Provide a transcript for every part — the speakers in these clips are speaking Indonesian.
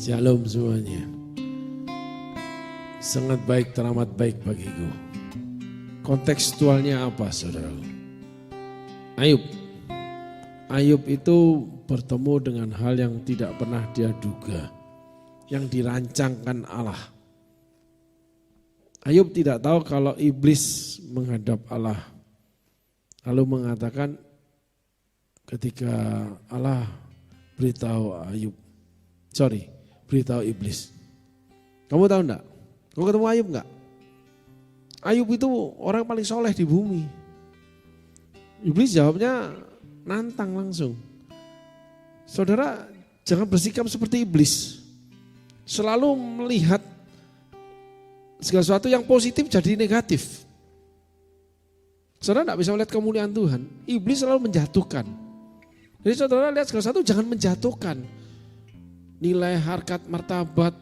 Shalom semuanya. Sangat baik, teramat baik bagiku. Kontekstualnya apa saudara? Ayub. Ayub itu bertemu dengan hal yang tidak pernah dia duga. Yang dirancangkan Allah. Ayub tidak tahu kalau iblis menghadap Allah. Lalu mengatakan ketika Allah beritahu iblis. Kamu tahu enggak? Kamu ketemu Ayub enggak? Ayub itu orang paling soleh di bumi. Iblis jawabnya nantang langsung. Saudara jangan bersikap seperti iblis. Selalu melihat segala sesuatu yang positif jadi negatif. Saudara enggak bisa melihat kemuliaan Tuhan. Iblis selalu menjatuhkan. Jadi saudara lihat segala sesuatu jangan menjatuhkan. Nilai, harkat, martabat,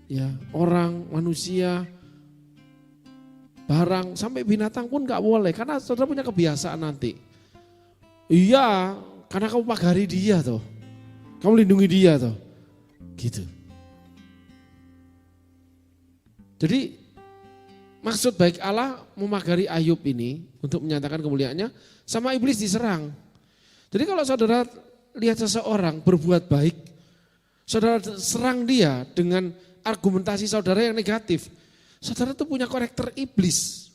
ya orang, manusia, barang, sampai binatang pun gak boleh. Karena saudara punya kebiasaan nanti. Iya, karena kamu pagari dia toh. Kamu lindungi dia toh. Gitu. Jadi maksud baik Allah memagari Ayub ini untuk menyatakan kemuliaannya, sama iblis diserang. Jadi kalau saudara lihat seseorang berbuat baik, saudara serang dia dengan argumentasi saudara yang negatif, saudara itu punya karakter iblis.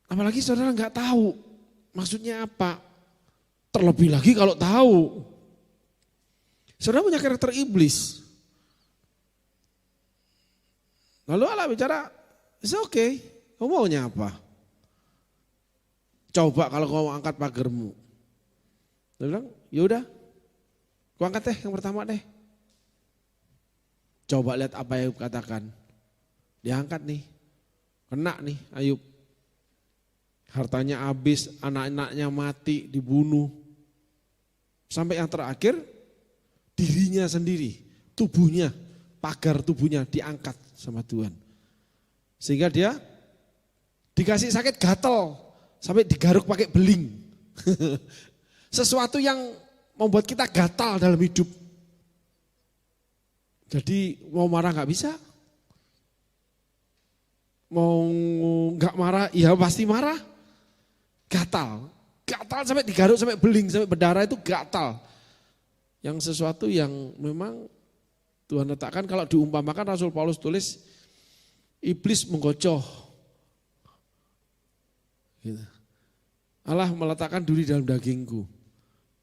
Apalagi saudara nggak tahu maksudnya apa. Terlebih lagi kalau tahu, saudara punya karakter iblis. Lalu Allah bicara, it's okay, kamu maunya apa? Coba kalau kau angkat pagermu. Dia bilang, yaudah, kau angkat deh yang pertama deh. Coba lihat apa yang Ayub katakan. Dia angkat nih, kena nih Ayub. Hartanya habis, anak-anaknya mati, dibunuh. Sampai yang terakhir, dirinya sendiri, tubuhnya, pagar tubuhnya diangkat sama Tuhan. Sehingga dia dikasih sakit gatal. Sampai digaruk pakai beling. Sesuatu yang membuat kita gatal dalam hidup. Jadi mau marah gak bisa. Mau gak marah, ya pasti marah. Gatal. Gatal sampai digaruk, sampai beling, sampai berdarah itu gatal. Yang sesuatu yang memang Tuhan letakkan, kalau diumpamakan Rasul Paulus tulis, iblis menggocoh. Gitu. Allah meletakkan duri dalam dagingku.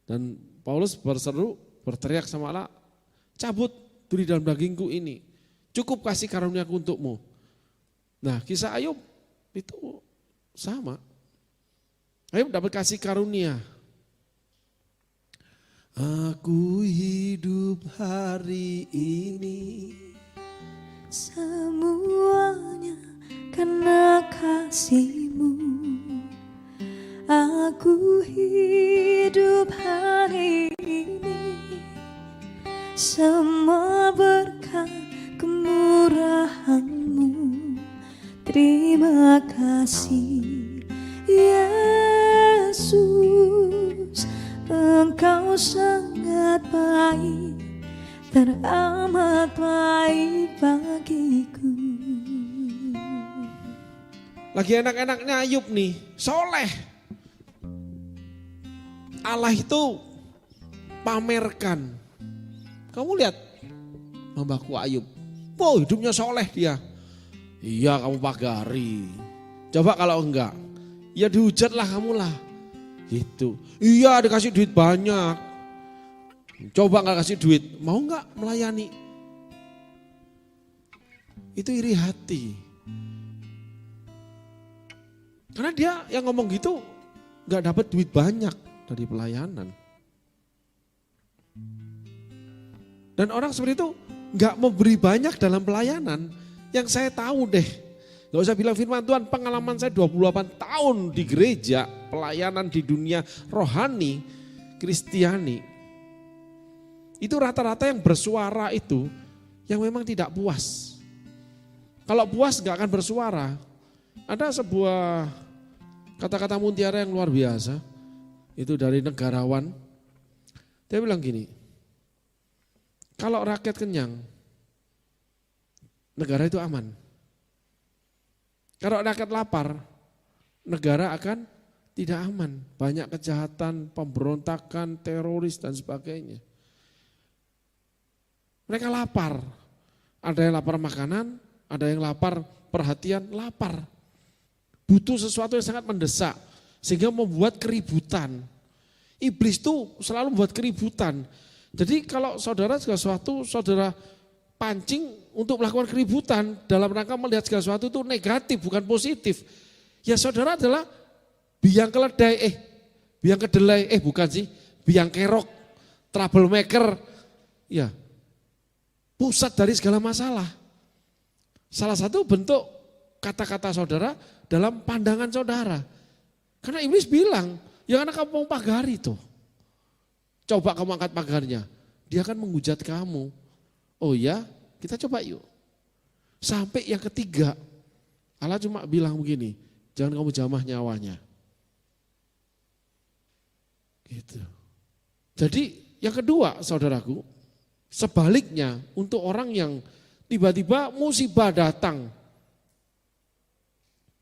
Dan Paulus berteriak sama Allah, cabut duri dalam dagingku ini. Cukup kasih karuniaku untukmu. Nah kisah Ayub itu sama. Ayub dapat kasih karunia. Aku hidup hari ini. Semuanya karena kasih-Mu. Aku hidup hari ini, semua berkat kemurahan-Mu. Terima kasih Yesus, Engkau sangat baik, teramat baik bagiku. Lagi enak-enaknya Ayub nih, soleh. Allah itu pamerkan. Kamu lihat hambaku Ayub. Wow, hidupnya soleh dia. Iya kamu pagari. Coba kalau enggak, ya dihujatlah kamu lah. Gitu. Iya dikasih duit banyak. Coba enggak kasih duit, mau enggak melayani? Itu iri hati. Karena dia yang ngomong gitu enggak dapat duit banyak dari pelayanan. Dan orang seperti itu enggak memberi banyak dalam pelayanan. Yang saya tahu deh, enggak usah bilang firman Tuhan, pengalaman saya 28 tahun di gereja, pelayanan di dunia rohani, Kristiani. Itu rata-rata yang bersuara itu yang memang tidak puas. Kalau puas enggak akan bersuara. Ada sebuah kata-kata mutiara yang luar biasa. Itu dari negarawan Dia bilang gini, kalau rakyat kenyang, negara itu aman. Kalau rakyat lapar, negara akan tidak aman. Banyak kejahatan, pemberontakan, teroris dan sebagainya. Mereka lapar. Ada yang lapar makanan, ada yang lapar perhatian, lapar. Butuh sesuatu yang sangat mendesak, sehingga membuat keributan. Iblis itu selalu membuat keributan. Jadi kalau saudara segala sesuatu, saudara pancing untuk melakukan keributan dalam rangka melihat segala sesuatu itu negatif, bukan positif. Ya saudara adalah biang keledai, biang kedelai, bukan sih, biang kerok, troublemaker, ya pusat dari segala masalah. Salah satu bentuk kata-kata saudara dalam pandangan saudara. Karena iblis bilang, ya karena kamu mau pagari tuh. Coba kamu angkat pagarnya, dia akan menghujat kamu. Oh ya, kita coba yuk. Sampai yang ketiga, Allah cuma bilang begini, jangan kamu jamah nyawanya. Gitu. Jadi yang kedua saudaraku, sebaliknya untuk orang yang tiba-tiba musibah datang,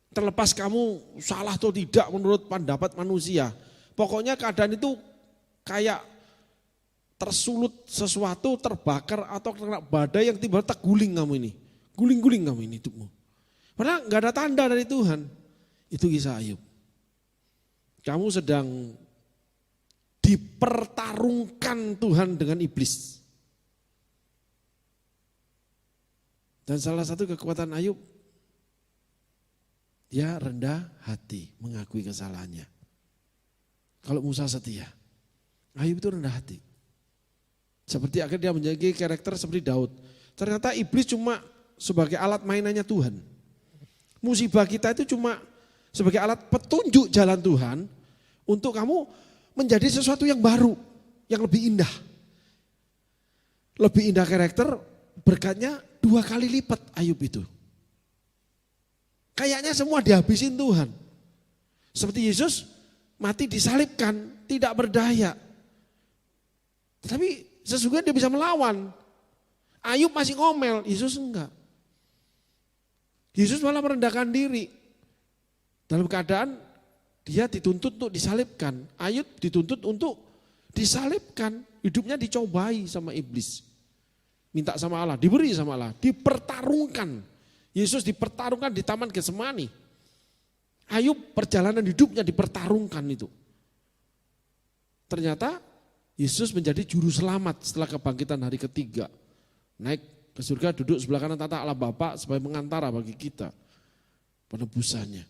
terlepas kamu salah atau tidak menurut pendapat manusia, pokoknya keadaan itu kayak tersulut sesuatu, terbakar atau kena badai yang tiba-tiba terguling kamu ini, guling-guling kamu ini hidupmu. Padahal nggak ada tanda dari Tuhan. Itu kisah Ayub. Kamu sedang dipertarungkan Tuhan dengan iblis. Dan salah satu kekuatan Ayub, dia rendah hati, mengakui kesalahannya. Kalau Musa setia, Ayub itu rendah hati. Seperti akhirnya dia menjadi karakter seperti Daud. Ternyata iblis cuma sebagai alat mainannya Tuhan. Musibah kita itu cuma sebagai alat petunjuk jalan Tuhan untuk kamu menjadi sesuatu yang baru, yang lebih indah. Lebih indah karakter, berkatnya 2 kali lipat Ayub itu. Kayaknya semua dihabisin Tuhan. Seperti Yesus mati disalibkan, tidak berdaya. Tetapi sesungguhnya dia bisa melawan. Ayub masih ngomel, Yesus enggak. Yesus malah merendahkan diri. Dalam keadaan dia dituntut untuk disalibkan. Ayub dituntut untuk disalibkan. Hidupnya dicobai sama iblis. Minta sama Allah, diberi sama Allah, dipertarungkan. Yesus dipertarungkan di Taman Getsemani. Ayub perjalanan hidupnya dipertarungkan itu. Ternyata Yesus menjadi juru selamat setelah kebangkitan hari ketiga. Naik ke surga, duduk sebelah kanan tata Allah Bapa sebagai pengantara bagi kita. Penebusannya.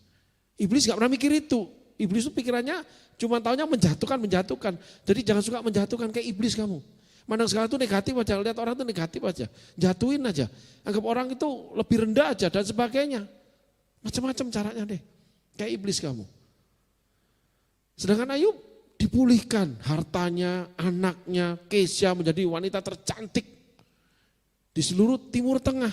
Iblis gak pernah mikir itu. Iblis itu pikirannya cuma taunya menjatuhkan. Jadi jangan suka menjatuhkan kayak iblis kamu. Mandang segala itu negatif aja, lihat orang itu negatif aja. Jatuhin aja, anggap orang itu lebih rendah aja dan sebagainya. Macam-macam caranya deh, kayak iblis kamu. Sedangkan Ayub dipulihkan hartanya, anaknya, Kesya menjadi wanita tercantik di seluruh Timur Tengah.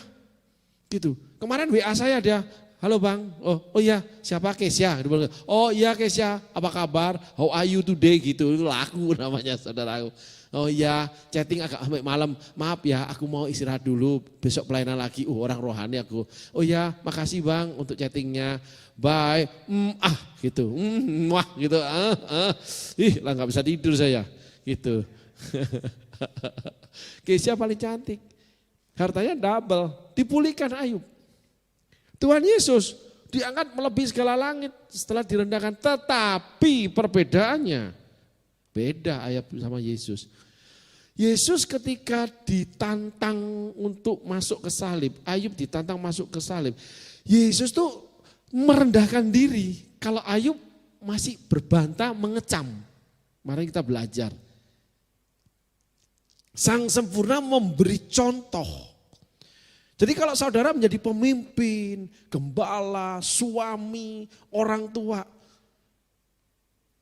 Gitu. Kemarin WA saya dia, halo bang, oh iya siapa Kesya? Oh iya Kesya, apa kabar? How are you today? Gitu, itu laku namanya saudaraku. Oh iya, chatting agak sampai malam. Maaf ya, aku mau istirahat dulu. Besok pelayanan lagi. Orang rohani aku. Oh iya, makasih bang untuk chattingnya. Bye. Gitu. Wah, gitu. Lah nggak bisa tidur saya. Gitu. Kesya paling cantik. Hartanya double. Dipulihkan Ayub. Tuhan Yesus diangkat melebihi segala langit setelah direndahkan. Tetapi perbedaannya beda Ayub sama Yesus. Yesus ketika ditantang untuk masuk ke salib, Ayub ditantang masuk ke salib. Yesus tuh merendahkan diri. Kalau Ayub masih berbantah, mengecam. Mari kita belajar. Sang sempurna memberi contoh. Jadi kalau saudara menjadi pemimpin, gembala, suami, orang tua,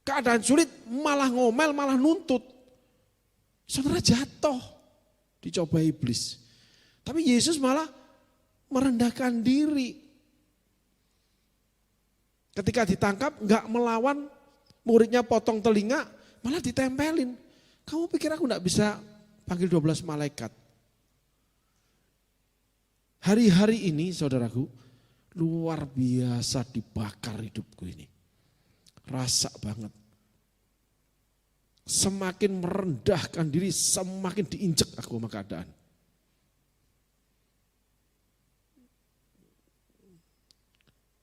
keadaan sulit malah ngomel, malah nuntut. Saudara jatuh, dicoba iblis. Tapi Yesus malah merendahkan diri. Ketika ditangkap, enggak melawan, muridnya potong telinga, malah ditempelin. Kamu pikir aku enggak bisa panggil 12 malaikat? Hari-hari ini saudaraku, luar biasa dibakar hidupku ini. Rasa banget. Semakin merendahkan diri, semakin diinjek aku sama keadaan.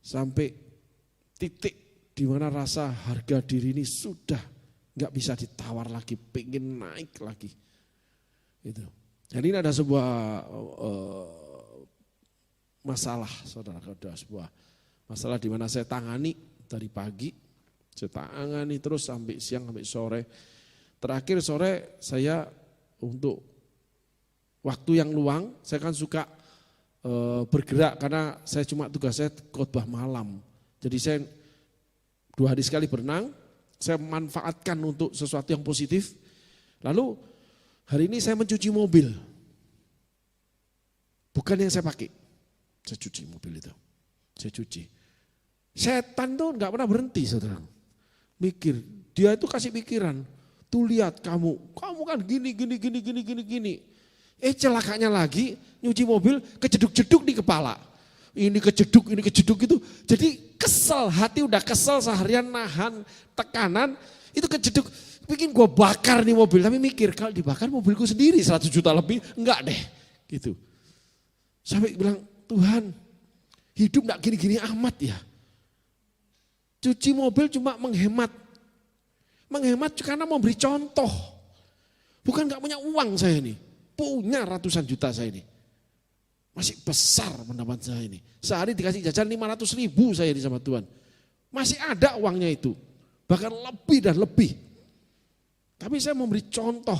Sampai titik di mana rasa harga diri ini sudah nggak bisa ditawar lagi, pengen naik lagi. Gitu. Jadi ini ada sebuah masalah, saudara, ada sebuah masalah di mana saya tangani dari pagi, saya tangani terus sampai siang, sampai sore. Terakhir sore saya untuk waktu yang luang, saya kan suka bergerak karena saya cuma tugas saya khotbah malam. Jadi saya 2 hari sekali berenang, saya manfaatkan untuk sesuatu yang positif. Lalu hari ini saya mencuci mobil. Bukan yang saya pakai. Saya cuci mobil itu. Saya cuci. Setan tuh enggak pernah berhenti, saudara. Mikir, dia itu kasih pikiran. Tuh lihat kamu kan gini. Celakanya lagi nyuci mobil kejeduk-jeduk di kepala. Ini kejeduk itu. Jadi kesel, hati udah kesel seharian nahan tekanan. Itu kejeduk, bikin gue bakar nih mobil. Tapi mikir kalau dibakar mobilku sendiri 100 juta lebih, enggak deh. Gitu. Sampai bilang, Tuhan hidup enggak gini-gini amat ya. Cuci mobil cuma menghemat. Menghemat karena mau beri contoh. Bukan enggak punya uang saya ini. Punya ratusan juta saya ini. Masih besar pendapat saya ini. Sehari dikasih jajan 500 ribu saya ini sama Tuhan. Masih ada uangnya itu. Bahkan lebih dan lebih. Tapi saya memberi contoh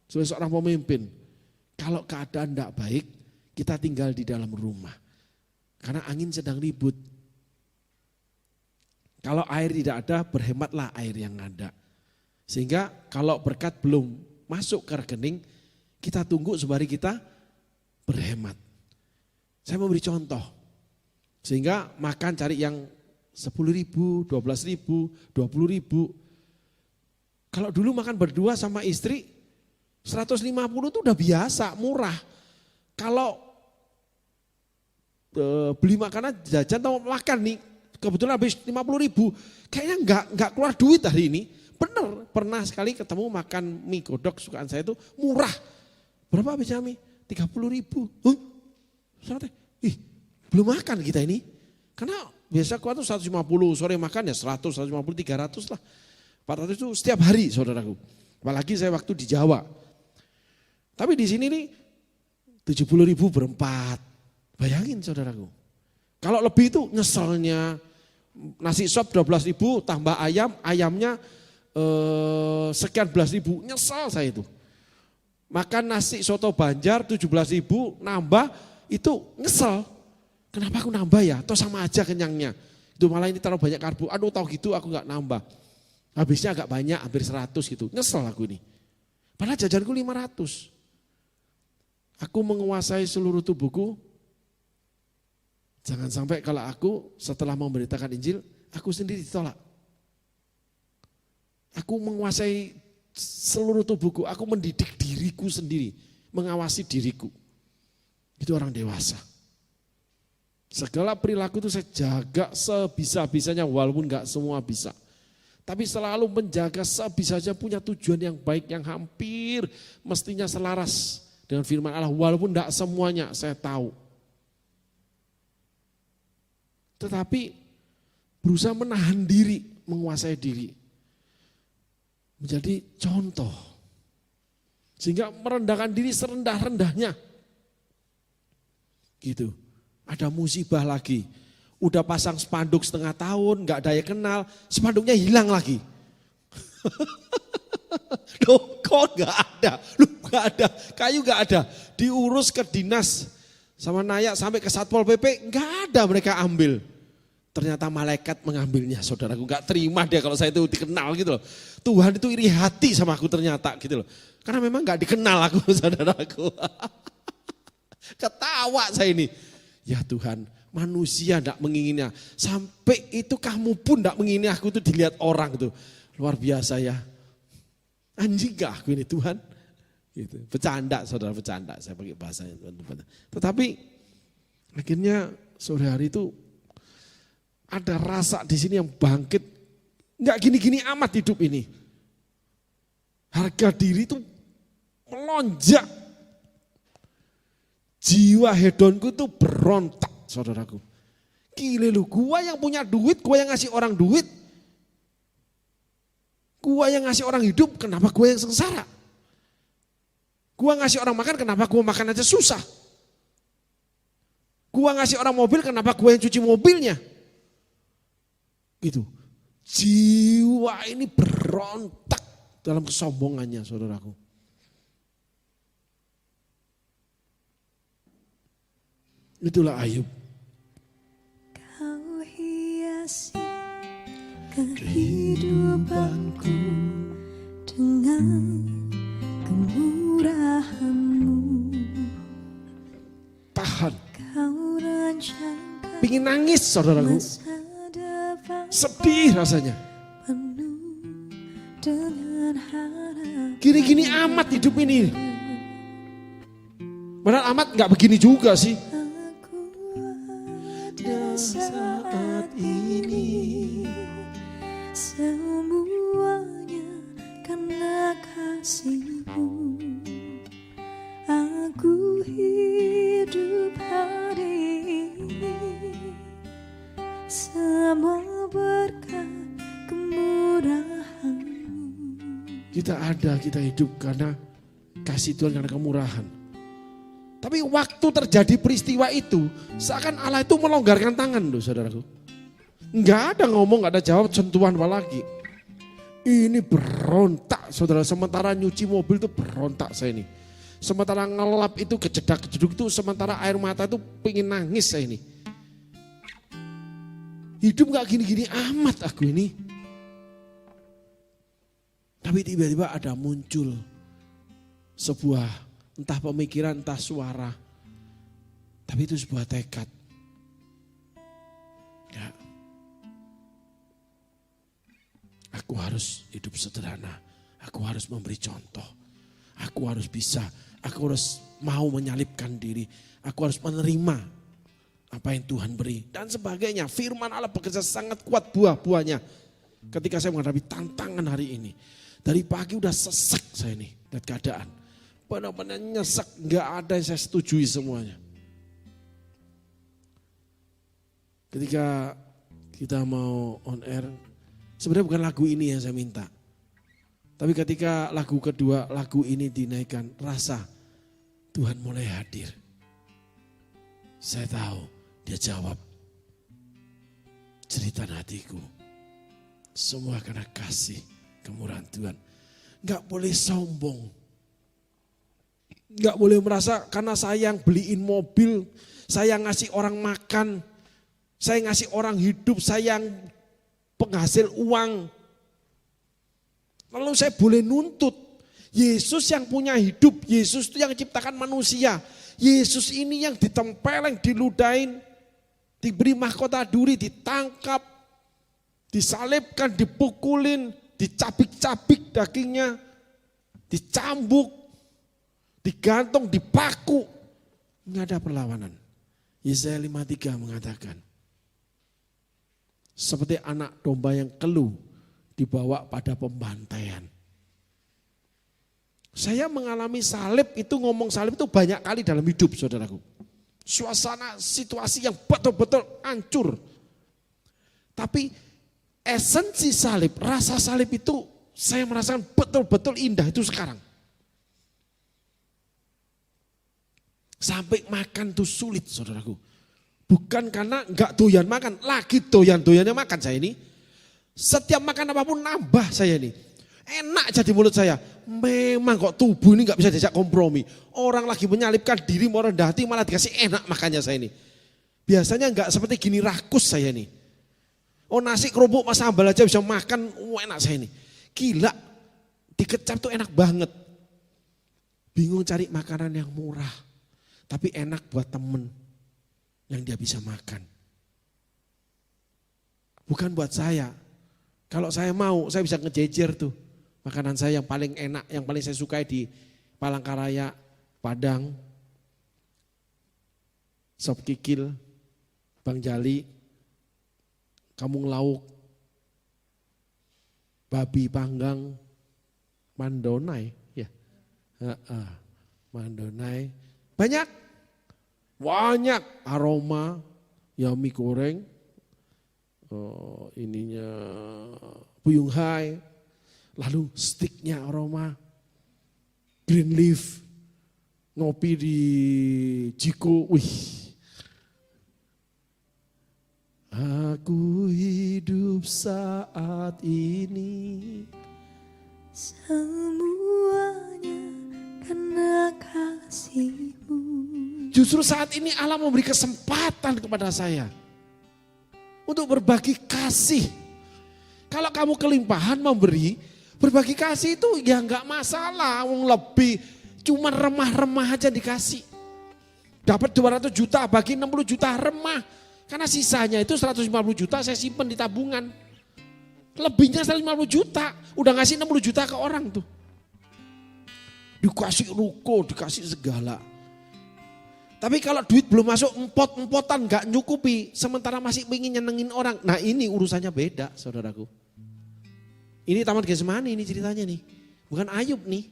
sebagai seorang pemimpin. Kalau keadaan tidak baik, kita tinggal di dalam rumah. Karena angin sedang ribut. Kalau air tidak ada, berhematlah air yang ada. Sehingga kalau berkat belum masuk ke rekening, kita tunggu sembari kita berhemat. Saya memberi contoh. Sehingga makan cari yang 10 ribu, 12 ribu, 20 ribu. Kalau dulu makan berdua sama istri, 150 itu udah biasa, murah. Kalau beli makanan jajan atau makan nih, kebetulan habis 50 ribu, kayaknya enggak keluar duit hari ini. Bener, pernah sekali ketemu makan mie godok sukaan saya itu murah. Berapa habisnya mie? 30 ribu. Belum makan kita ini. Karena biasa kuat tuh 150, sore makan ya 100, 150, 300 lah. 400 itu setiap hari saudaraku. Apalagi saya waktu di Jawa. Tapi di sini nih 70 ribu berempat. Bayangin saudaraku. Kalau lebih itu nyeselnya. Nasi sop 12 ribu tambah ayam, ayamnya sekian belas ribu. Nyesel saya itu. Makan nasi soto Banjar 17 ribu nambah itu nyesel. Kenapa aku nambah ya? Toh sama aja kenyangnya. Itu malah ini terlalu banyak karbo. Aduh tahu gitu aku gak nambah. Habisnya agak banyak, hampir 100 gitu. Nyesel aku ini. Padahal jajanku 500. Aku menguasai seluruh tubuhku. Jangan sampai kalau aku setelah memberitakan Injil, aku sendiri ditolak. Aku menguasai seluruh tubuhku, aku mendidik diriku sendiri, mengawasi diriku. Itu orang dewasa. Segala perilaku itu saya jaga sebisa-bisanya walaupun gak semua bisa. Tapi selalu menjaga sebisanya punya tujuan yang baik yang hampir mestinya selaras dengan firman Allah. Walaupun gak semuanya saya tahu. Tetapi berusaha menahan diri, menguasai diri. Menjadi contoh. Sehingga merendahkan diri serendah-rendahnya. Gitu. Ada musibah lagi. Udah pasang spanduk setengah tahun, gak ada yang kenal, spanduknya hilang lagi. Loh kok gak ada? Loh gak ada, kayu gak ada. Diurus ke dinas sama Naya sampai ke Satpol PP, gak ada mereka ambil. Ternyata malaikat mengambilnya, saudaraku. Gak terima dia kalau saya itu dikenal gitu loh. Tuhan itu iri hati sama aku ternyata gitu loh. Karena memang gak dikenal aku, saudaraku. Ketawa saya ini. Ya Tuhan, manusia gak menginginnya. Sampai itu kamu pun gak menginginnya aku itu dilihat orang gitu. Luar biasa ya. Anjing kah aku ini Tuhan? Gitu. Bercanda, saudara, bercanda. Saya pakai bahasanya Tuhan. Tetapi akhirnya sore hari itu ada rasa di sini yang bangkit. Enggak gini-gini amat hidup ini. Harga diri itu melonjak. Jiwa hedonku itu berontak, saudaraku. Gile lu, gua yang punya duit, gua yang ngasih orang duit. Gua yang ngasih orang hidup, kenapa gua yang sengsara? Gua ngasih orang makan, kenapa gua makan aja susah? Gua ngasih orang mobil, kenapa gua yang cuci mobilnya? Gitu. Jiwa ini berontak dalam kesombongannya, saudaraku. Itulah Ayub. Kau hiasi kehidupanku dengan kemurahan-Mu. Tahan. Kau rancangkan Pingin nangis, saudaraku. masa depan Sedih rasanya. penuh dengan harapan. Gini-gini amat hidup ini. Padahal amat gak begini juga sih. Aku ada saat ini, semuanya karena kasih-Mu. Aku hidup hari ini, semua berkat kemurahan-Mu. Kita ada, kita hidup karena kasih Tuhan, karena kemurahan. Tapi waktu terjadi peristiwa itu, seakan Allah itu melonggarkan tangan loh, saudaraku. Enggak ada ngomong, enggak ada jawab, sentuhan apa lagi. Ini berontak, saudara. Sementara nyuci mobil itu berontak saya ini. Sementara ngelap itu kejedak-kejeduk itu, sementara air mata itu pengen nangis saya ini. Hidup enggak gini-gini amat aku ini. Tapi tiba-tiba ada muncul sebuah entah pemikiran, entah suara. Tapi itu sebuah tekad. Ya. Aku harus hidup sederhana. Aku harus memberi contoh. Aku harus bisa. Aku harus mau menyalipkan diri. Aku harus menerima apa yang Tuhan beri. Dan sebagainya. Firman Allah bekerja sangat kuat buah-buahnya. Ketika saya menghadapi tantangan hari ini. Dari pagi udah sesek saya ini. Lihat keadaan. Benar-benar nyesek, nggak ada yang saya setujui semuanya. Ketika kita mau on air, sebenarnya bukan lagu ini yang saya minta. Tapi ketika lagu kedua, lagu ini dinaikkan, rasa Tuhan mulai hadir. Saya tahu, dia jawab cerita hatiku. Semua karena kasih kemurahan Tuhan. Nggak boleh sombong. Nggak boleh merasa karena saya yang beliin mobil, saya ngasih orang makan, saya ngasih orang hidup, saya yang penghasil uang. Lalu saya boleh nuntut. Yesus yang punya hidup, Yesus itu yang ciptakan manusia. Yesus ini yang ditempeleng, diludahin, diberi mahkota duri, ditangkap, disalibkan, dipukulin, dicabik-cabik dagingnya, dicambuk, digantung, dipaku. Ini ada perlawanan. Yesaya 53 mengatakan, seperti anak domba yang keluh dibawa pada pembantaian. Saya mengalami salib itu, ngomong salib itu banyak kali dalam hidup, saudaraku. Suasana situasi yang betul-betul hancur. Tapi esensi salib, rasa salib itu saya merasakan betul-betul indah itu sekarang. Sampai makan tuh sulit, saudaraku. Bukan karena enggak doyan makan, lagi doyan-doyannya makan saya ini. Setiap makan apapun nambah saya ini. Enak jadi mulut saya. Memang kok tubuh ini enggak bisa diajak kompromi. Orang lagi menyalipkan diri, mau rendah hati, malah dikasih enak makannya saya ini. Biasanya enggak seperti gini rakus saya ini. Oh, nasi kerupuk mas sambal aja bisa makan, enak saya ini. Gila, dikecap tuh enak banget. Bingung cari makanan yang murah. Tapi enak buat temen yang dia bisa makan. Bukan buat saya. Kalau saya mau, saya bisa ngejejer tuh. Makanan saya yang paling enak, yang paling saya sukai di Palangkaraya, Padang, sop kikil, Bang Jali, Kampung Lauk, babi panggang, mandonai, ya, mandonai, banyak aroma, ya mie goreng, ininya buyung hai, lalu stiknya aroma, green leaf, ngopi di Jiko, wih. Aku hidup saat ini semuanya karena kasih-Mu. Justru saat ini Allah memberi kesempatan kepada saya untuk berbagi kasih. Kalau kamu kelimpahan memberi, berbagi kasih itu ya enggak masalah, lebih cuma remah-remah aja dikasih. Dapat 200 juta bagi 60 juta remah. Karena sisanya itu 150 juta saya simpen di tabungan. Lebihnya 150 juta, udah ngasih 60 juta ke orang tuh. Dikasih ruko, dikasih segala. Tapi kalau duit belum masuk empot-empotan gak nyukupi, sementara masih ingin nyenengin orang. Nah ini urusannya beda saudaraku. Ini Taman Getsemani ini ceritanya nih. Bukan Ayub nih.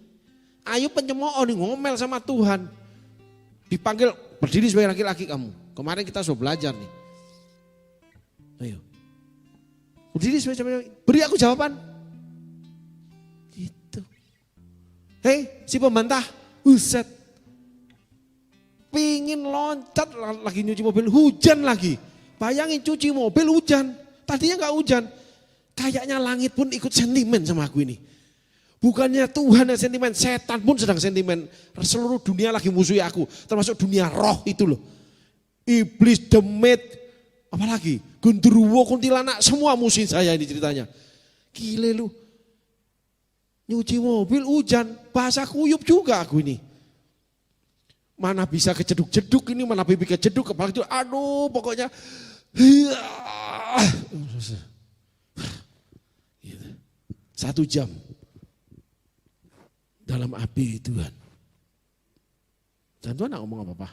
Ayub pencemooh nih, ngomel sama Tuhan. Dipanggil berdiri sebagai laki-laki kamu. Kemarin kita sudah belajar nih. Ayo. Berdiri sebagai, beri aku jawaban. Gitu. Hei si pembantah, buset. Pingin loncat lagi nyuci mobil, hujan lagi. Bayangin cuci mobil hujan, tadinya gak hujan. Kayaknya langit pun ikut sentimen sama aku ini. Bukannya Tuhan yang sentimen, setan pun sedang sentimen. Seluruh dunia lagi musuhi aku, termasuk dunia roh itu loh. Iblis, demit, apalagi genderuwo, kuntilanak, semua musuh saya ini ceritanya. Gile lu, nyuci mobil hujan, bahasa kuyup juga aku ini. Mana bisa kejeduk-jeduk ini, mana pipi kejeduk, kepala itu, aduh pokoknya. Gitu. 1 jam dalam api Tuhan. Dan Tuhan gak ngomong apa-apa.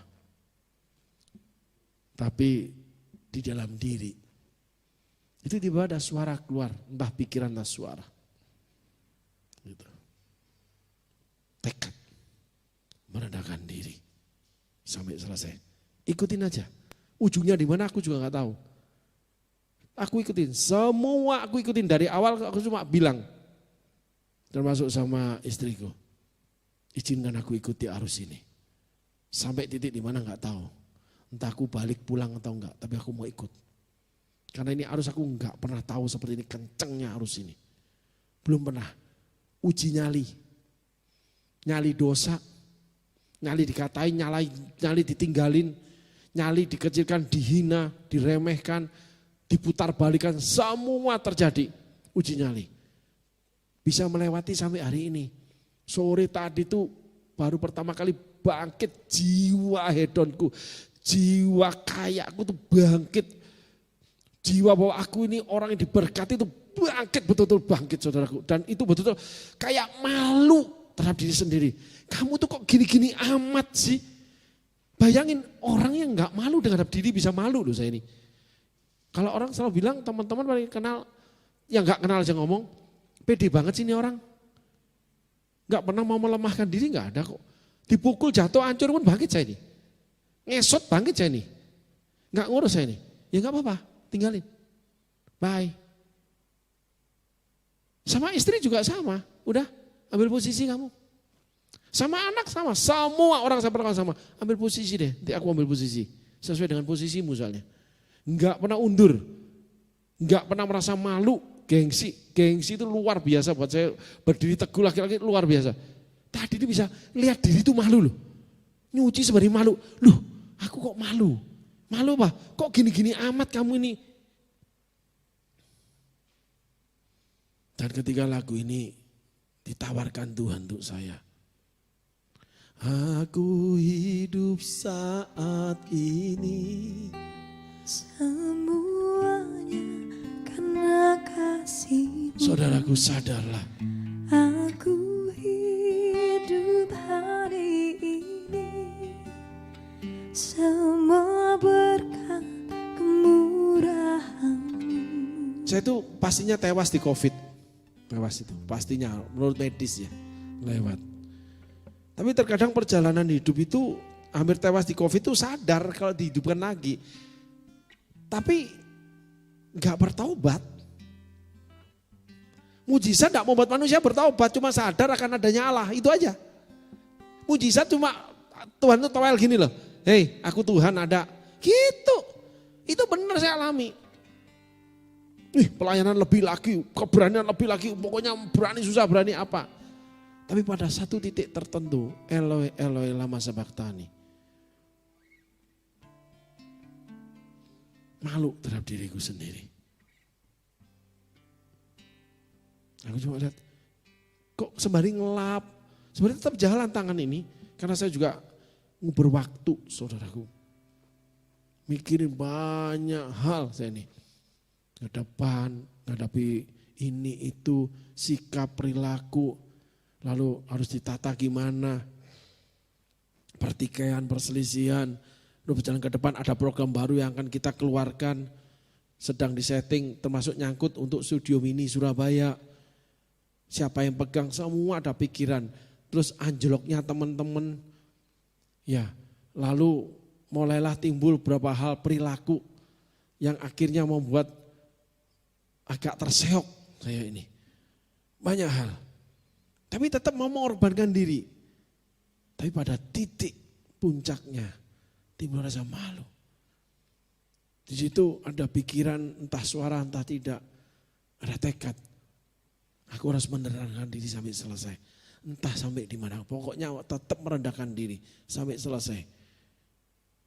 Tapi di dalam diri. Itu tiba ada suara keluar, entah pikiran entah suara. Gitu. Tekad. Merendahkan diri. Sampai selesai. Ikutin aja. Ujungnya di mana aku juga gak tahu. Aku ikutin, semua aku ikutin dari awal aku cuma bilang. Termasuk sama istriku. Izinkan aku ikuti arus ini. Sampai titik di mana gak tahu. Entah aku balik pulang atau enggak, tapi aku mau ikut. Karena ini arus aku enggak pernah tahu seperti ini kencengnya arus ini. Belum pernah. Uji nyali. Nyali dosa. Nyali dikatain, nyali ditinggalin. Nyali dikecilkan, dihina, diremehkan, diputar balikan. Semua terjadi. Uji nyali. Bisa melewati sampai hari ini. Sore tadi tuh baru pertama kali bangkit jiwa hedonku. Jiwa kayaku tuh bangkit. Jiwa bahwa aku ini orang yang diberkati itu bangkit, betul-betul bangkit saudaraku. Dan itu betul-betul kayak malu terhadap diri sendiri. Kamu tuh kok gini-gini amat sih. Bayangin orang yang gak malu dengan diri bisa malu loh saya ini. Kalau orang selalu bilang teman-teman paling kenal, yang gak kenal aja ngomong, pede banget sih ini orang. Gak pernah mau melemahkan diri, gak ada kok. Dipukul jatuh hancur pun bangkit saya ini. Ngesot bangkit saya ini. Gak ngurus saya ini. Ya gak apa-apa, tinggalin. Bye. Sama istri juga sama. Udah, ambil posisi kamu. Sama anak sama. Semua orang saya pernah sama. Ambil posisi deh, nanti aku ambil posisi. Sesuai dengan posisimu soalnya. Gak pernah undur. Gak pernah merasa malu. Gengsi itu luar biasa buat saya. Berdiri teguh laki-laki luar biasa. Tadi itu bisa lihat diri itu malu loh. Nyuci sebagai malu. Loh, aku kok malu? Malu apa? Kok gini-gini amat kamu ini? Dan ketika lagu ini ditawarkan Tuhan untuk saya. Aku hidup saat ini. Semuanya karena kasih-Mu. Saudaraku sadarlah. Saya itu pastinya tewas di COVID. Tewas itu, pastinya menurut medis ya, lewat. Tapi terkadang perjalanan hidup itu hampir tewas di COVID itu sadar kalau dihidupkan lagi. Tapi gak bertaubat. Mujizat gak membuat manusia bertaubat, cuma sadar akan adanya Allah, itu aja. Mujizat cuma Tuhan itu towel gini loh, hei aku Tuhan ada, gitu. Itu benar saya alami. Pelayanan lebih lagi, keberanian lebih lagi, pokoknya berani susah berani apa. Tapi pada satu titik tertentu, Eloi Eloi lama sabachthani. Malu terhadap diriku sendiri. Aku cuma lihat, kok sembari ngelap, sebenarnya tetap jalan tangan ini. Karena saya juga ngubur waktu saudaraku. Mikirin banyak hal saya ini. Ke depan, menghadapi ini itu, sikap perilaku, lalu harus ditata gimana, pertikaian, perselisihan, udah berjalan ke depan ada program baru yang akan kita keluarkan, sedang disetting termasuk nyangkut untuk studio mini Surabaya, siapa yang pegang semua ada pikiran, terus anjloknya teman-teman, ya lalu mulailah timbul beberapa hal perilaku yang akhirnya membuat agak terseok saya ini. Banyak hal. Tapi tetap mau mengorbankan diri. Tapi pada titik puncaknya timbul rasa malu. Di situ ada pikiran entah suara entah tidak. Ada tekad. Aku harus merendahkan diri sampai selesai. Entah sampai di mana. Pokoknya tetap merendahkan diri sampai selesai.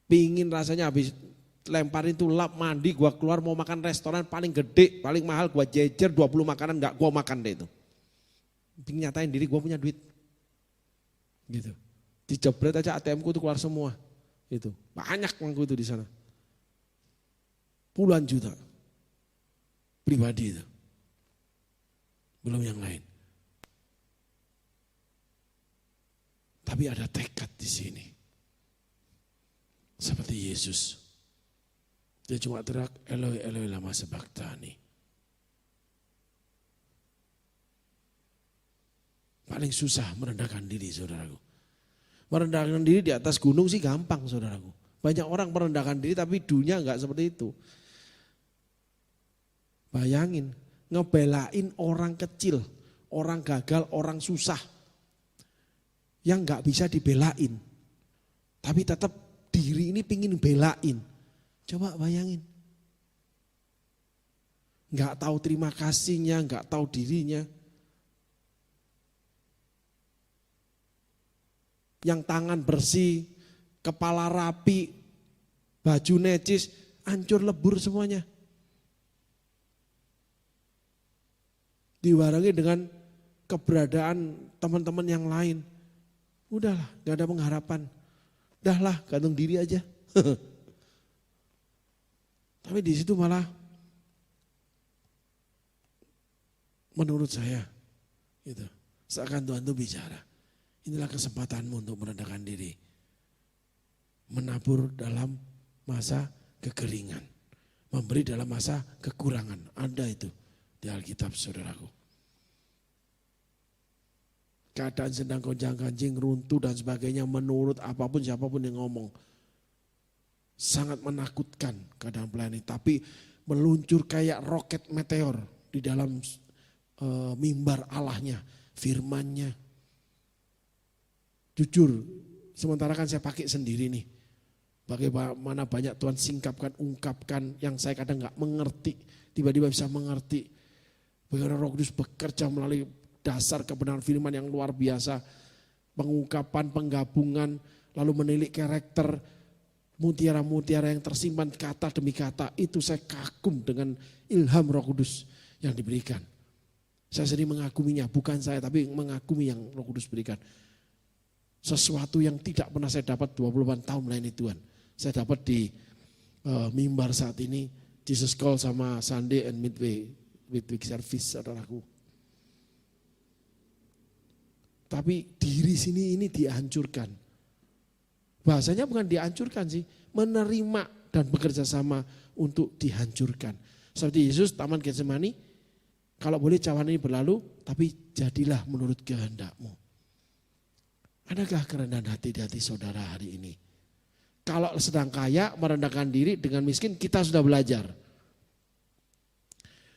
Pingin rasanya habis lemparin tuh lap mandi, gua keluar mau makan restoran paling gede, paling mahal, gua jejer 20 makanan enggak gua makan deh itu. Pengen nyatain diri gua punya duit. Gitu. Dijebret aja ATM ku tuh keluar semua. Itu. Banyak uangku itu di sana. Puluhan juta. Pribadi itu. Belum yang lain. Tapi ada tekad di sini. Seperti Yesus. Dia cuma teriak, Eloi Eloi lama sabachthani. Paling susah merendahkan diri saudaraku. Merendahkan diri di atas gunung sih gampang saudaraku. Banyak orang merendahkan diri tapi dunia enggak seperti itu. Bayangin, ngebelain orang kecil, orang gagal, orang susah. Yang enggak bisa dibelain. Tapi tetap diri ini pingin belain. Coba bayangin. Enggak tahu terima kasihnya, enggak tahu dirinya. Yang tangan bersih, kepala rapi, baju necis, hancur lebur semuanya. Dibarengi dengan keberadaan teman-teman yang lain. Udahlah, enggak ada pengharapan. Udahlah, gantung diri aja. Tapi di situ malah menurut saya gitu, seakan Tuhan itu bicara, inilah kesempatanmu untuk merendahkan diri. Menabur dalam masa kekeringan, memberi dalam masa kekurangan. Ada itu di Alkitab saudaraku. Keadaan sedang gonjang-ganjing, runtuh dan sebagainya menurut apapun siapapun yang ngomong. Sangat menakutkan keadaan pelayanan, tapi meluncur kayak roket meteor di dalam mimbar Allahnya, firman-Nya. Jujur, sementara kan saya pakai sendiri nih. Bagaimana banyak Tuhan singkapkan, ungkapkan yang saya kadang gak mengerti, tiba-tiba bisa mengerti. Bagaimana Roh Kudus bekerja melalui dasar kebenaran firman yang luar biasa. Pengungkapan, penggabungan, lalu menilik karakter, mutiara-mutiara yang tersimpan kata demi kata, itu saya kagum dengan ilham Roh Kudus yang diberikan. Saya sendiri mengaguminya, bukan saya tapi mengagumi yang Roh Kudus berikan. Sesuatu yang tidak pernah saya dapat 28 tahun melayani Tuhan. Saya dapat di mimbar saat ini, Jesus Call sama Sunday and Midweek Service, saudaraku. Tapi diri sini ini dihancurkan. Bahasanya bukan dihancurkan sih, menerima dan bekerja sama untuk dihancurkan. Seperti Yesus Taman Getsemani, kalau boleh cawan ini berlalu, tapi jadilah menurut kehendakmu. Adakah kerendahan hati di hati saudara hari ini? Kalau sedang kaya merendahkan diri, dengan miskin kita sudah belajar.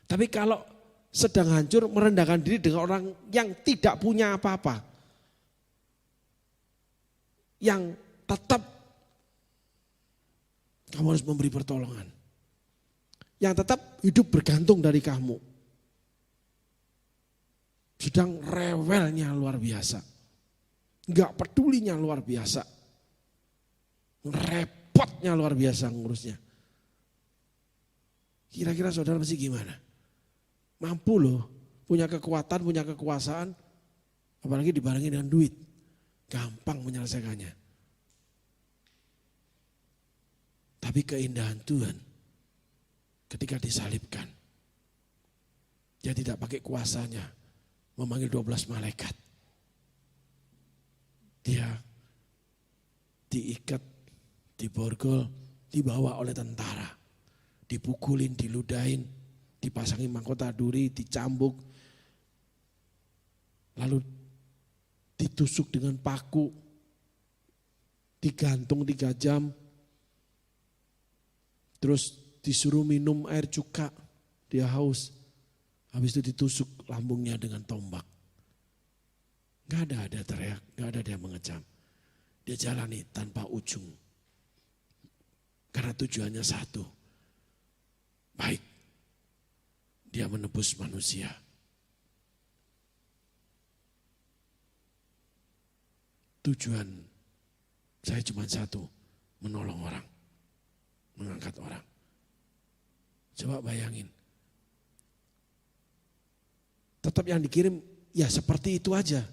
Tapi kalau sedang hancur merendahkan diri dengan orang yang tidak punya apa-apa. Yang tetap kamu harus memberi pertolongan. Yang tetap hidup bergantung dari kamu. Sedang rewelnya luar biasa. Enggak pedulinya luar biasa. Repotnya luar biasa ngurusnya. Kira-kira saudara mesti gimana? Mampu loh, punya kekuatan, punya kekuasaan, apalagi dibarengi dengan duit. Gampang menyelesaikannya. Tapi keindahan Tuhan ketika disalibkan, dia tidak pakai kuasanya memanggil 12 malaikat. Dia diikat, diborgol, dibawa oleh tentara, dipukulin, diludahin, dipasangi mahkota duri, dicambuk, lalu ditusuk dengan paku, digantung 3 jam, terus disuruh minum air cuka, dia haus, habis itu ditusuk lambungnya dengan tombak. Gak ada dia teriak, gak ada dia mengecam, dia jalani tanpa ujung, karena tujuannya satu, baik, dia menebus manusia. Tujuan saya cuma satu, menolong orang, mengangkat orang. Coba bayangin. Tetap yang dikirim ya seperti itu aja.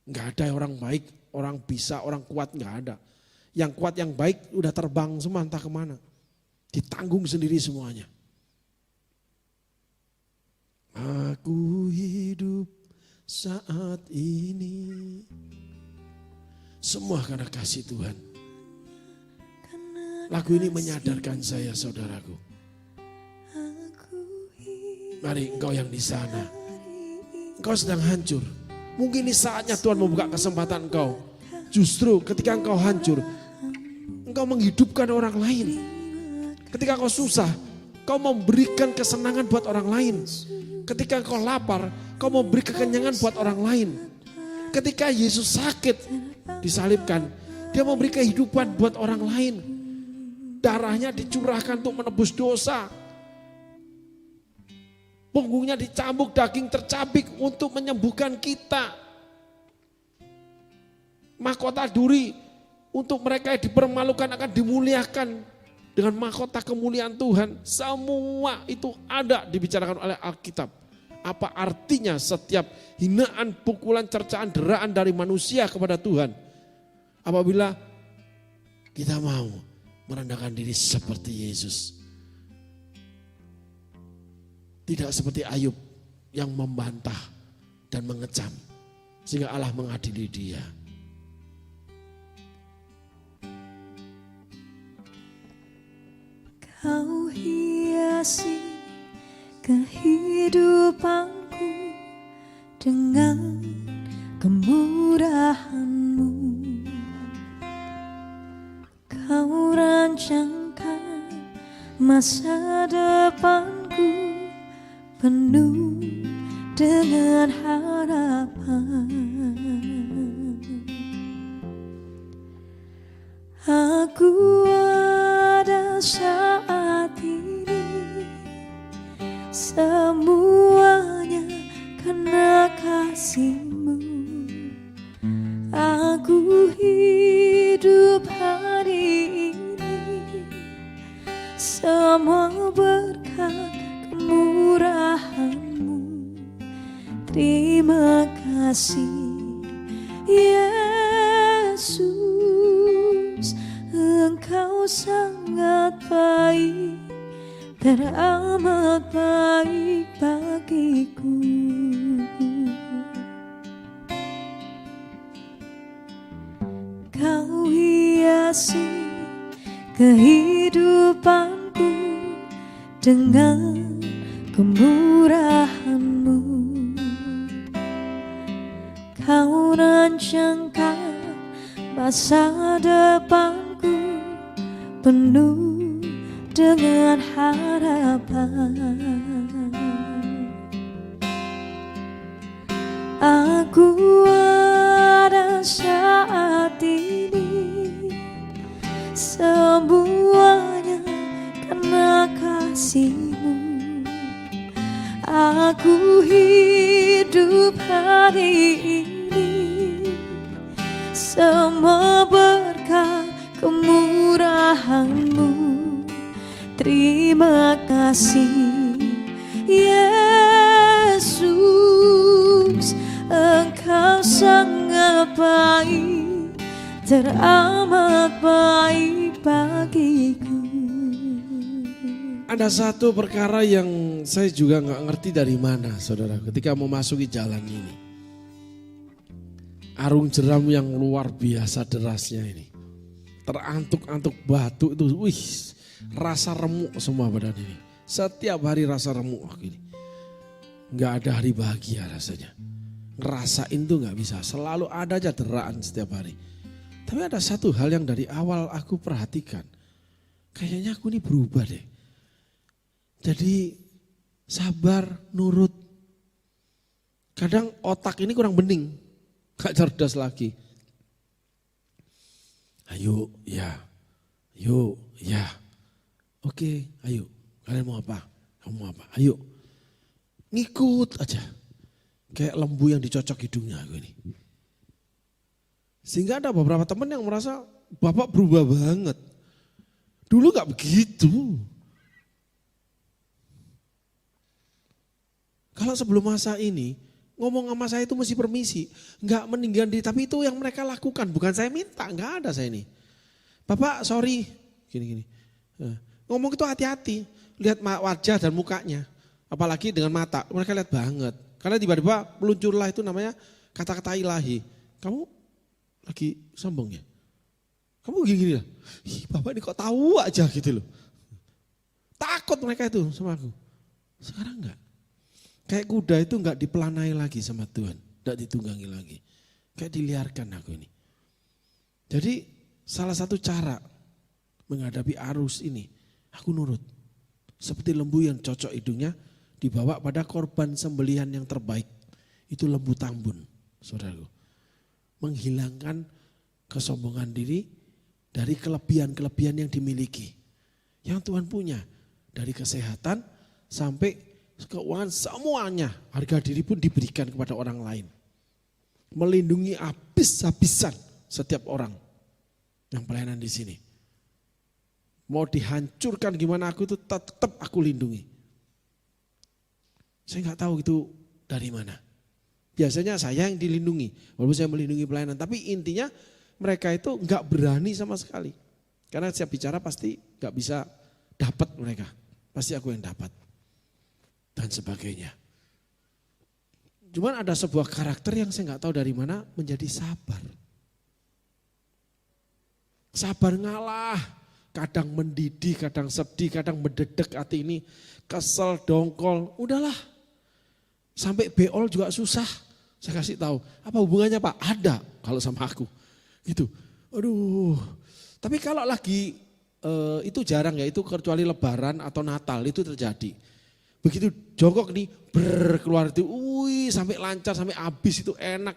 Enggak ada orang baik, orang bisa, orang kuat, enggak ada. Yang kuat, yang baik udah terbang semua entah kemana. Ditanggung sendiri semuanya. Aku hidup saat ini semua karena kasih Tuhan. Lagu ini menyadarkan saya, saudaraku. Mari engkau yang di sana, engkau sedang hancur. Mungkin ini saatnya Tuhan membuka kesempatan engkau. Justru ketika engkau hancur, engkau menghidupkan orang lain. Ketika engkau susah, kau memberikan kesenangan buat orang lain. Ketika engkau lapar, kau memberi kekenyangan buat orang lain. Ketika Yesus sakit, disalibkan, dia memberi kehidupan buat orang lain. Darahnya dicurahkan untuk menebus dosa. Punggungnya dicambuk, daging tercabik untuk menyembuhkan kita. Mahkota duri untuk mereka yang dipermalukan akan dimuliakan dengan mahkota kemuliaan Tuhan. Semua itu ada dibicarakan oleh Alkitab. Apa artinya setiap hinaan, pukulan, cercaan, deraan dari manusia kepada Tuhan? Apabila kita mau merendahkan diri seperti Yesus. Tidak seperti Ayub yang membantah dan mengecam. Sehingga Allah mengadili dia. Kau hiasi kehidupanku dengan kemurahan-Mu. Kau rancangkan masa depanku penuh dengan harapan. Aku ada saat ini, semuanya karena kasih-Mu. Aku hidup hari ini, semua berkat kemurahan-Mu. Terima kasih Yesus, Engkau sangat baik, teramat baik bagiku. Kau hiasi kehidupanku dengan kemurahan-Mu. Kau rancangkan masa depanku penuh dengan harapan. Aku ada saat ini, semuanya karena kasih-Mu. Aku hidup hari ini, semua berkat kemurahan-Mu. Terima kasih Yesus, Engkau sangat baik, teramat baik bagiku. Ada satu perkara yang saya juga nggak ngerti dari mana, saudara, ketika memasuki jalan ini. Arung jeram yang luar biasa derasnya ini. Terantuk-antuk batu itu, rasa remuk semua badan ini. Setiap hari rasa remuk ini. Nggak ada hari bahagia rasanya. Ngerasain tuh nggak bisa, selalu ada aja deraan setiap hari. Tapi ada satu hal yang dari awal aku perhatikan. Kayaknya aku ini berubah deh. Jadi sabar, nurut. Kadang otak ini kurang bening, gak cerdas lagi. Ayo, ya. Yuk, ya. Oke, ayo. Kalian mau apa? Kamu mau apa? Ayo. Ngikut aja. Kayak lembu yang dicocok hidungnya aku ini. Sehingga ada beberapa teman yang merasa Bapak berubah banget. Dulu gak begitu. Kalau sebelum masa ini, ngomong sama saya itu mesti permisi. Enggak meninggalkan diri, tapi itu yang mereka lakukan. Bukan saya minta, enggak ada saya ini. Bapak sorry, gini-gini. Ngomong itu hati-hati, lihat wajah dan mukanya. Apalagi dengan mata, mereka lihat banget. Karena tiba-tiba meluncurlah itu namanya kata-kata ilahi. Kamu lagi sombong ya? Kamu gini-gini lah. Bapak ini kok tahu aja gitu loh. Takut mereka itu sama aku. Sekarang enggak. Kayak kuda itu enggak dipelanai lagi sama Tuhan. Enggak ditunggangi lagi. Kayak diliarkan aku ini. Jadi salah satu cara menghadapi arus ini, aku nurut. Seperti lembu yang cocok hidungnya dibawa pada korban sembelihan yang terbaik. Itu lembu tambun, saudaraku. Menghilangkan kesombongan diri dari kelebihan-kelebihan yang dimiliki. Yang Tuhan punya. Dari kesehatan sampai keuangan semuanya, harga diri pun diberikan kepada orang lain. Melindungi habis-habisan setiap orang yang pelayanan di sini. Mau dihancurkan gimana aku itu tetap aku lindungi. Saya nggak tahu itu dari mana. Biasanya saya yang dilindungi, walaupun saya melindungi pelayanan. Tapi intinya mereka itu nggak berani sama sekali. Karena saya bicara pasti nggak bisa dapat mereka. Pasti aku yang dapat. Dan sebagainya. Cuman ada sebuah karakter yang saya nggak tahu dari mana menjadi sabar. Sabar ngalah, kadang mendidih, kadang sedih, kadang mendedek hati ini, kesel, dongkol, udahlah. Sampai beol juga susah. Saya kasih tahu, apa hubungannya Pak? Ada kalau sama aku. Gitu. Aduh. Tapi kalau lagi itu jarang ya, itu kecuali Lebaran atau Natal itu terjadi. Begitu jongkok nih, keluar itu, sampai lancar, sampai habis itu enak.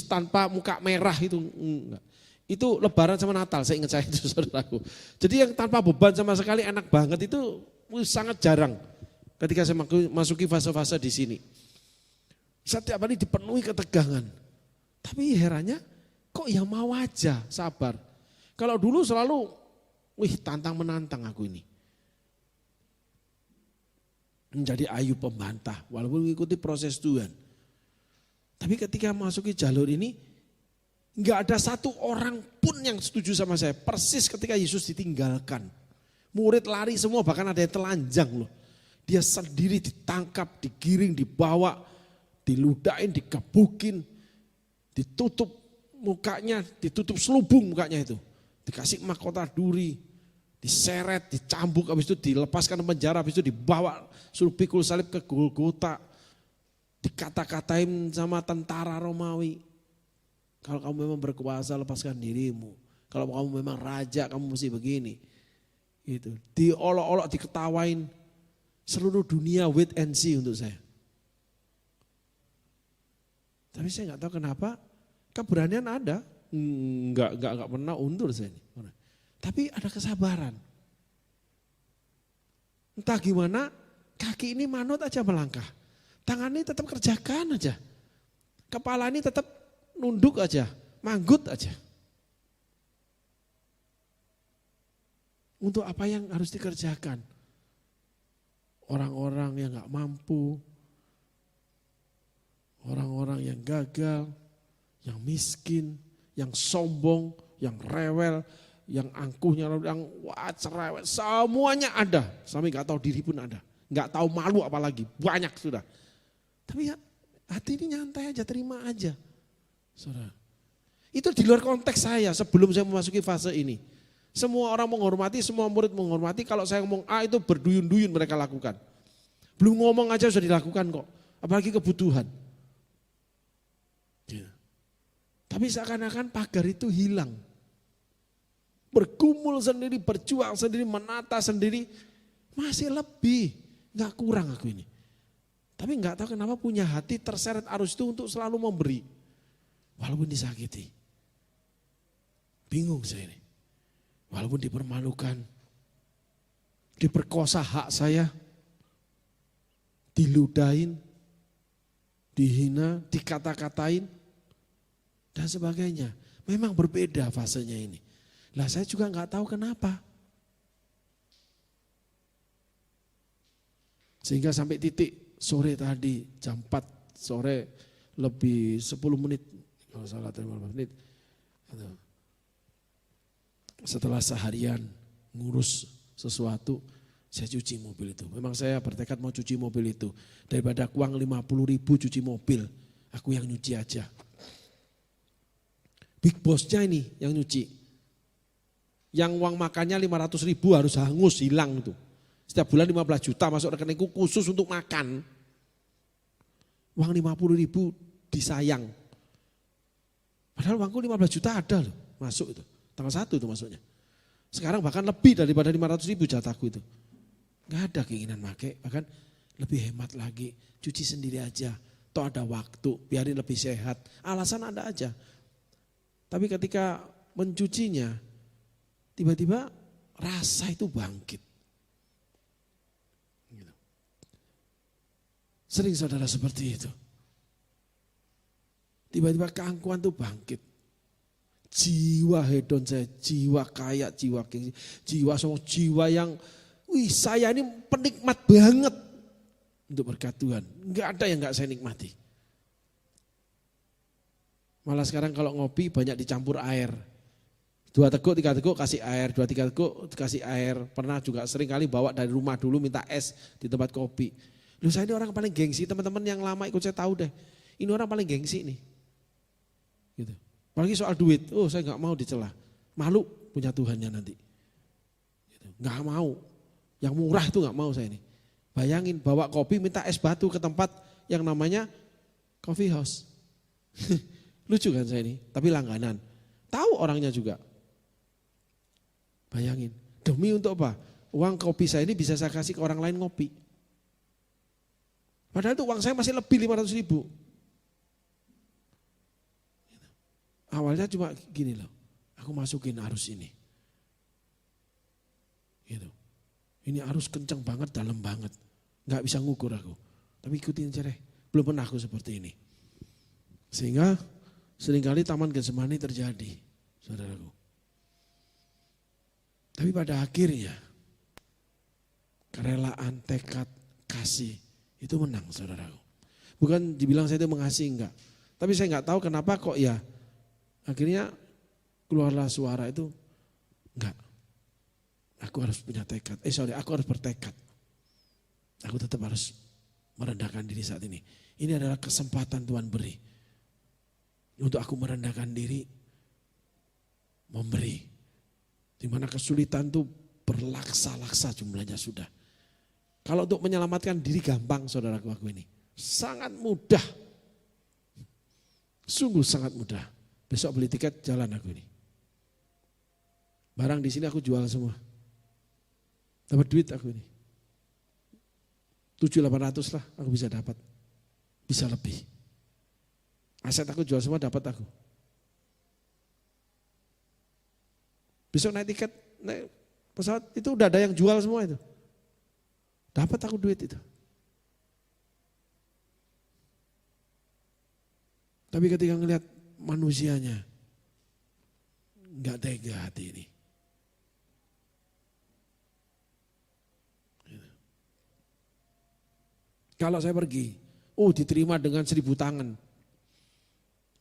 Tanpa muka merah itu enggak. Itu Lebaran sama Natal, saya ingat saya itu saudaraku. Jadi yang tanpa beban sama sekali enak banget itu sangat jarang. Ketika saya masuki fase-fase di sini. Setiap hari dipenuhi ketegangan. Tapi herannya kok ya mau aja sabar. Kalau dulu selalu, tantang menantang aku ini. Menjadi Ayub pembantah walaupun mengikuti proses Tuhan. Tapi ketika masuki jalur ini enggak ada satu orang pun yang setuju sama saya. Persis ketika Yesus ditinggalkan. Murid lari semua, bahkan ada yang telanjang loh. Dia sendiri ditangkap, digiring, dibawa, diludahin, dikebukin, ditutup mukanya, ditutup selubung mukanya itu. Dikasih mahkota duri, diseret, dicambuk, habis itu dilepaskan ke penjara, habis itu dibawa suruh pikul salib ke Golgota. Dikata-katain sama tentara Romawi. Kalau kamu memang berkuasa, lepaskan dirimu. Kalau kamu memang raja, kamu mesti begini. Itu diolok-olok, diketawain. Seluruh dunia wait and see untuk saya. Tapi saya nggak tahu kenapa keberanian ada. Nggak pernah undur saya ini. Tapi ada kesabaran. Entah gimana, kaki ini manut aja melangkah. Tangan ini tetap kerjakan aja. Kepala ini tetap nunduk aja, manggut aja. Untuk apa yang harus dikerjakan? Orang-orang yang gak mampu, orang-orang yang gagal, yang miskin, yang sombong, yang rewel, yang angkuhnya, yang cerewet, semuanya ada. Sampai gak tahu diri pun ada. Gak tahu malu apalagi, banyak sudah. Tapi ya hati ini nyantai aja, terima aja. Saudara. Itu di luar konteks saya sebelum saya memasuki fase ini. Semua orang menghormati, semua murid menghormati. Kalau saya ngomong A itu berduyun-duyun mereka lakukan. Belum ngomong aja sudah dilakukan kok. Apalagi kebutuhan. Ya. Tapi seakan-akan pagar itu hilang. Bergumul sendiri, berjuang sendiri, menata sendiri. Masih lebih, gak kurang aku ini. Tapi nggak tahu kenapa punya hati terseret arus itu untuk selalu memberi. Walaupun disakiti. Bingung saya ini. Walaupun dipermalukan. Diperkosa hak saya. Diludahin. Dihina, dikata-katain. Dan sebagainya. Memang berbeda fasenya ini. Lah saya juga nggak tahu kenapa. Sehingga sampai titik sore tadi jam 4 sore lebih 10 menit kalau salah 15 menit. Setelah seharian ngurus sesuatu, saya cuci mobil itu. Memang saya bertekad mau cuci mobil itu. Daripada uang 50.000 cuci mobil, aku yang nyuci aja. Big bossnya ini yang nyuci. Yang uang makannya 500.000 harus hangus, hilang itu. Setiap bulan 15 juta masuk rekeningku khusus untuk makan. Uang 50.000 disayang. Padahal uangku 15 juta ada loh masuk itu. Tanggal 1 itu masuknya. Sekarang bahkan lebih daripada 500.000 jatahku itu. Gak ada keinginan pakai, bahkan lebih hemat lagi. Cuci sendiri aja, toh ada waktu, biarin lebih sehat. Alasan ada aja. Tapi ketika mencucinya, tiba-tiba rasa itu bangkit. Sering saudara seperti itu. Tiba-tiba keangkuhan itu bangkit. Jiwa hedon saya, jiwa kaya, jiwa gengsi, jiwa yang, saya ini penikmat banget untuk berkat Tuhan. Enggak ada yang enggak saya nikmati. Malah sekarang kalau ngopi banyak dicampur air. 2 teguk, 3 teguk kasih air, 2, 3 teguk kasih air. Pernah juga sering kali bawa dari rumah dulu minta es di tempat kopi. Loh saya ini orang paling gengsi, teman-teman yang lama ikut saya tahu deh. Ini orang paling gengsi nih. Gitu. Apalagi soal duit, saya gak mau dicela. Malu punya Tuhannya nanti. Gitu. Gak mau, yang murah itu gak mau saya ini. Bayangin bawa kopi minta es batu ke tempat yang namanya coffee house. Lucu kan saya ini, tapi langganan. Tahu orangnya juga. Bayangin, demi untuk apa? Uang kopi saya ini bisa saya kasih ke orang lain ngopi. Padahal itu uang saya masih lebih 500.000. Awalnya cuma gini loh, aku masukin arus ini. Gitu. Ini arus kencang banget, dalam banget. Gak bisa ngukur aku. Tapi ikutin aja deh, belum pernah aku seperti ini. Sehingga seringkali Taman Getsemani terjadi, saudaraku. Tapi pada akhirnya, kerelaan, tekad, kasih, itu menang saudaraku. Bukan dibilang saya itu mengasihi, enggak. Tapi saya enggak tahu kenapa kok ya akhirnya keluarlah suara itu, enggak. Aku harus punya tekad, aku harus bertekad. Aku tetap harus merendahkan diri saat ini. Ini adalah kesempatan Tuhan beri. Untuk aku merendahkan diri, memberi. Di mana kesulitan itu berlaksa-laksa jumlahnya sudah. Kalau untuk menyelamatkan diri gampang saudaraku aku ini. Sangat mudah. Sungguh sangat mudah. Besok beli tiket jalan aku ini. Barang di sini aku jual semua. Dapat duit aku ini. 700-800 lah aku bisa dapat. Bisa lebih. Aset aku jual semua dapat aku. Besok naik tiket, naik pesawat itu udah ada yang jual semua itu. Dapat aku duit itu. Tapi ketika ngelihat manusianya, nggak tega hati ini. Kalau saya pergi, diterima dengan 1000 tangan.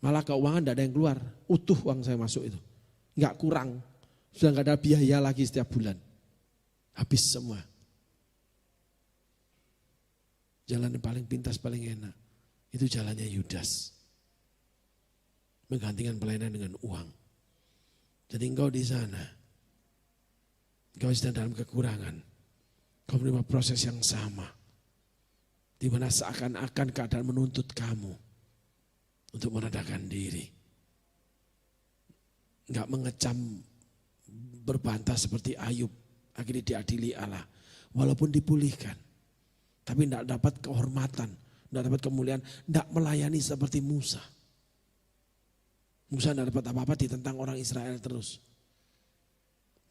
Malah keuangan tidak ada yang keluar, utuh uang saya masuk itu. Nggak kurang, sudah nggak ada biaya lagi setiap bulan. Habis semua. Jalan yang paling pintas, paling enak, itu jalannya Yudas. Menggantikan pelayanan dengan uang. Jadi engkau di sana, engkau sedang dalam kekurangan, kau menerima proses yang sama. Di mana seakan-akan keadaan menuntut kamu untuk merendahkan diri. Enggak mengecam, berbantah seperti Ayub, akhirnya diadili Allah. Walaupun dipulihkan, tapi tidak dapat kehormatan, tidak dapat kemuliaan, tidak melayani seperti Musa. Musa tidak dapat apa-apa ditentang orang Israel terus.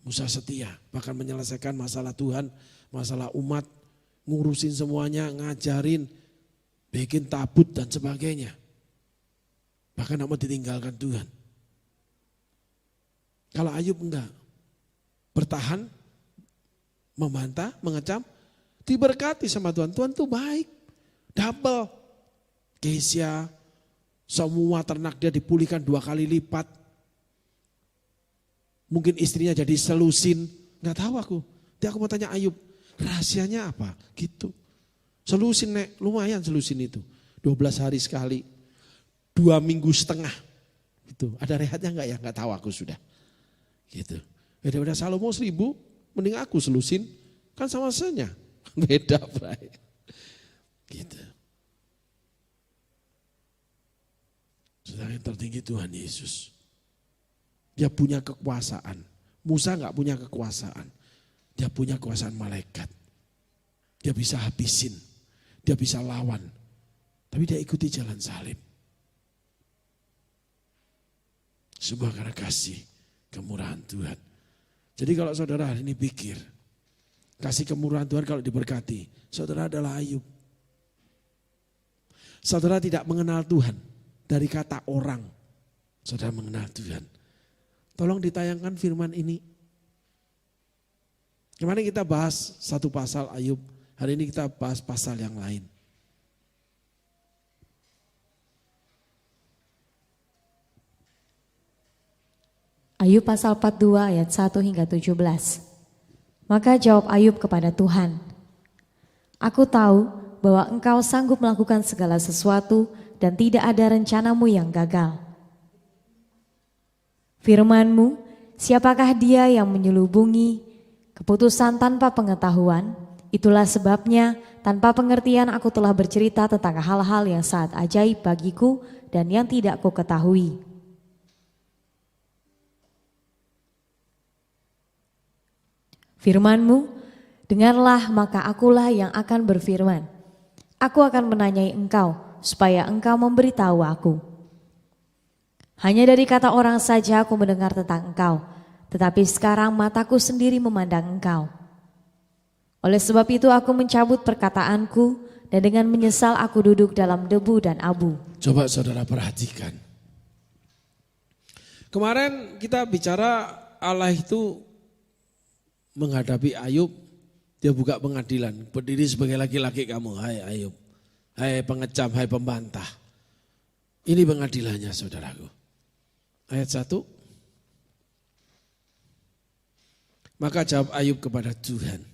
Musa setia, bahkan menyelesaikan masalah Tuhan, masalah umat, ngurusin semuanya, ngajarin, bikin tabut dan sebagainya. Bahkan tidak mau ditinggalkan Tuhan. Kalau Ayub enggak, bertahan, membantah, mengecam, diberkati sama Tuhan. Tuhan tuh baik, double. Kesia, semua ternak dia dipulihkan 2 kali lipat. Mungkin istrinya jadi selusin, nggak tahu aku. Jadi aku mau tanya Ayub, rahasianya apa? Gitu. Selusin nek, lumayan selusin itu. 12 hari sekali, 2 minggu setengah. Gitu. Ada rehatnya enggak ya? Enggak tahu aku sudah. Gitu. Daripada Salomo 1000, mending aku selusin. Kan sama saja. Beda, Bray. Gitu. Saudara yang tertinggi Tuhan Yesus. Dia punya kekuasaan. Musa enggak punya kekuasaan. Dia punya kekuasaan malaikat. Dia bisa habisin. Dia bisa lawan. Tapi dia ikuti jalan salib. Semua karena kasih kemurahan Tuhan. Jadi kalau saudara hari ini pikir, kasih kemurahan Tuhan kalau diberkati, saudara adalah Ayub. Saudara tidak mengenal Tuhan dari kata orang. Saudara mengenal Tuhan. Tolong ditayangkan firman ini. Kemarin kita bahas satu pasal Ayub, hari ini kita bahas pasal yang lain. Ayub pasal 42 ayat 1 hingga 17. Maka jawab Ayub kepada Tuhan, aku tahu bahwa engkau sanggup melakukan segala sesuatu dan tidak ada rencanamu yang gagal. Firman-Mu, siapakah dia yang menyelubungi keputusan tanpa pengetahuan? Itulah sebabnya tanpa pengertian aku telah bercerita tentang hal-hal yang sangat ajaib bagiku dan yang tidak ku ketahui. Firman-Mu, dengarlah maka akulah yang akan berfirman. Aku akan menanyai engkau supaya engkau memberitahu aku. Hanya dari kata orang saja aku mendengar tentang engkau, tetapi sekarang mataku sendiri memandang engkau. Oleh sebab itu aku mencabut perkataanku dan dengan menyesal aku duduk dalam debu dan abu. Coba saudara perhatikan. Kemarin kita bicara Allah itu menghadapi Ayub, dia buka pengadilan, berdiri sebagai laki-laki kamu, hai Ayub, hai pengecam, hai pembantah. Ini pengadilannya saudaraku. Ayat 1. Maka jawab Ayub kepada Tuhan.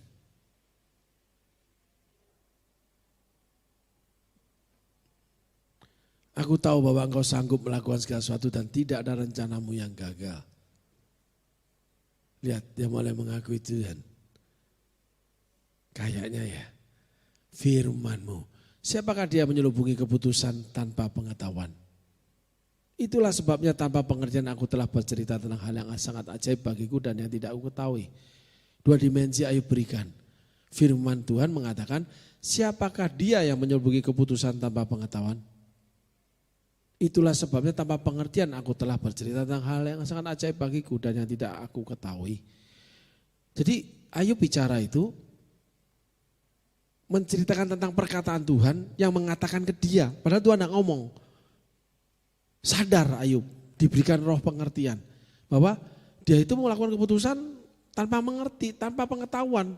Aku tahu bahwa engkau sanggup melakukan segala sesuatu dan tidak ada rencanamu yang gagal. Lihat, dia mulai mengakui Tuhan. Kayaknya ya, firman-Mu. Siapakah dia menyelubungi keputusan tanpa pengetahuan? Itulah sebabnya tanpa pengertian aku telah bercerita tentang hal yang sangat ajaib bagiku dan yang tidak aku ketahui. 2 dimensi Ayub berikan. Firman Tuhan mengatakan, siapakah dia yang menyelubungi keputusan tanpa pengetahuan? Itulah sebabnya tanpa pengertian aku telah bercerita tentang hal yang sangat ajaib bagiku dan yang tidak aku ketahui. Jadi Ayub bicara itu menceritakan tentang perkataan Tuhan yang mengatakan ke dia. Padahal Tuhan tidak ngomong. Sadar Ayub, diberikan roh pengertian. Bahwa dia itu melakukan keputusan tanpa mengerti, tanpa pengetahuan.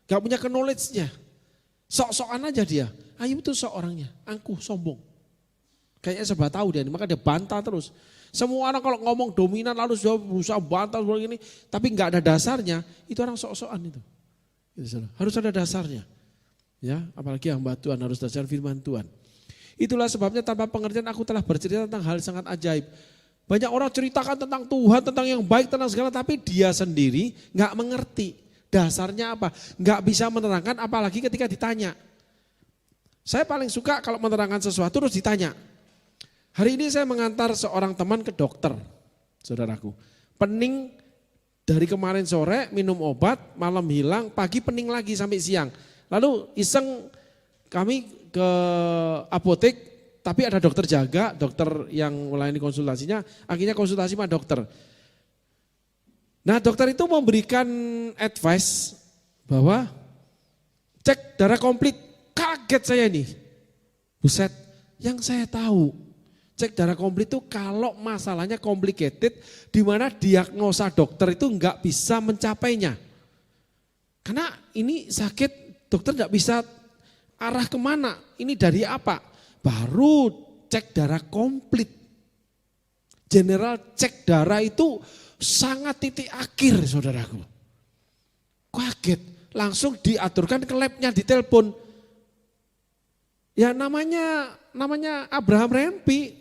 Gak punya knowledge-nya. Sok-sokan aja dia. Ayub itu sok orangnya, angkuh, sombong. Kayaknya serba tahu dia, maka dia bantah terus. Semua orang kalau ngomong dominan lalu dia berusaha bantah begini, tapi gak ada dasarnya, itu orang sok-sokan itu. Harus ada dasarnya. Ya, apalagi hamba Tuhan harus dasar firman Tuhan. Itulah sebabnya tanpa pengertian aku telah bercerita tentang hal sangat ajaib. Banyak orang ceritakan tentang Tuhan, tentang yang baik, tentang segala, tapi dia sendiri gak mengerti. Dasarnya apa? Gak bisa menerangkan apalagi ketika ditanya. Saya paling suka kalau menerangkan sesuatu terus ditanya. Hari ini saya mengantar seorang teman ke dokter, saudaraku. Pening dari kemarin sore minum obat, malam hilang, pagi pening lagi sampai siang. Lalu iseng kami ke apotek, tapi ada dokter jaga, dokter yang melayani konsultasinya, akhirnya konsultasi sama dokter. Nah dokter itu memberikan advice bahwa cek darah komplit, kaget saya ini. Buset, yang saya tahu cek darah komplit itu kalau masalahnya complicated, di mana diagnosa dokter itu enggak bisa mencapainya. Karena ini sakit, dokter enggak bisa arah kemana, ini dari apa? Baru cek darah komplit. General cek darah itu sangat titik akhir saudaraku. Kaget, langsung diaturkan ke labnya, ditelepon. Ya namanya Abraham Rempi,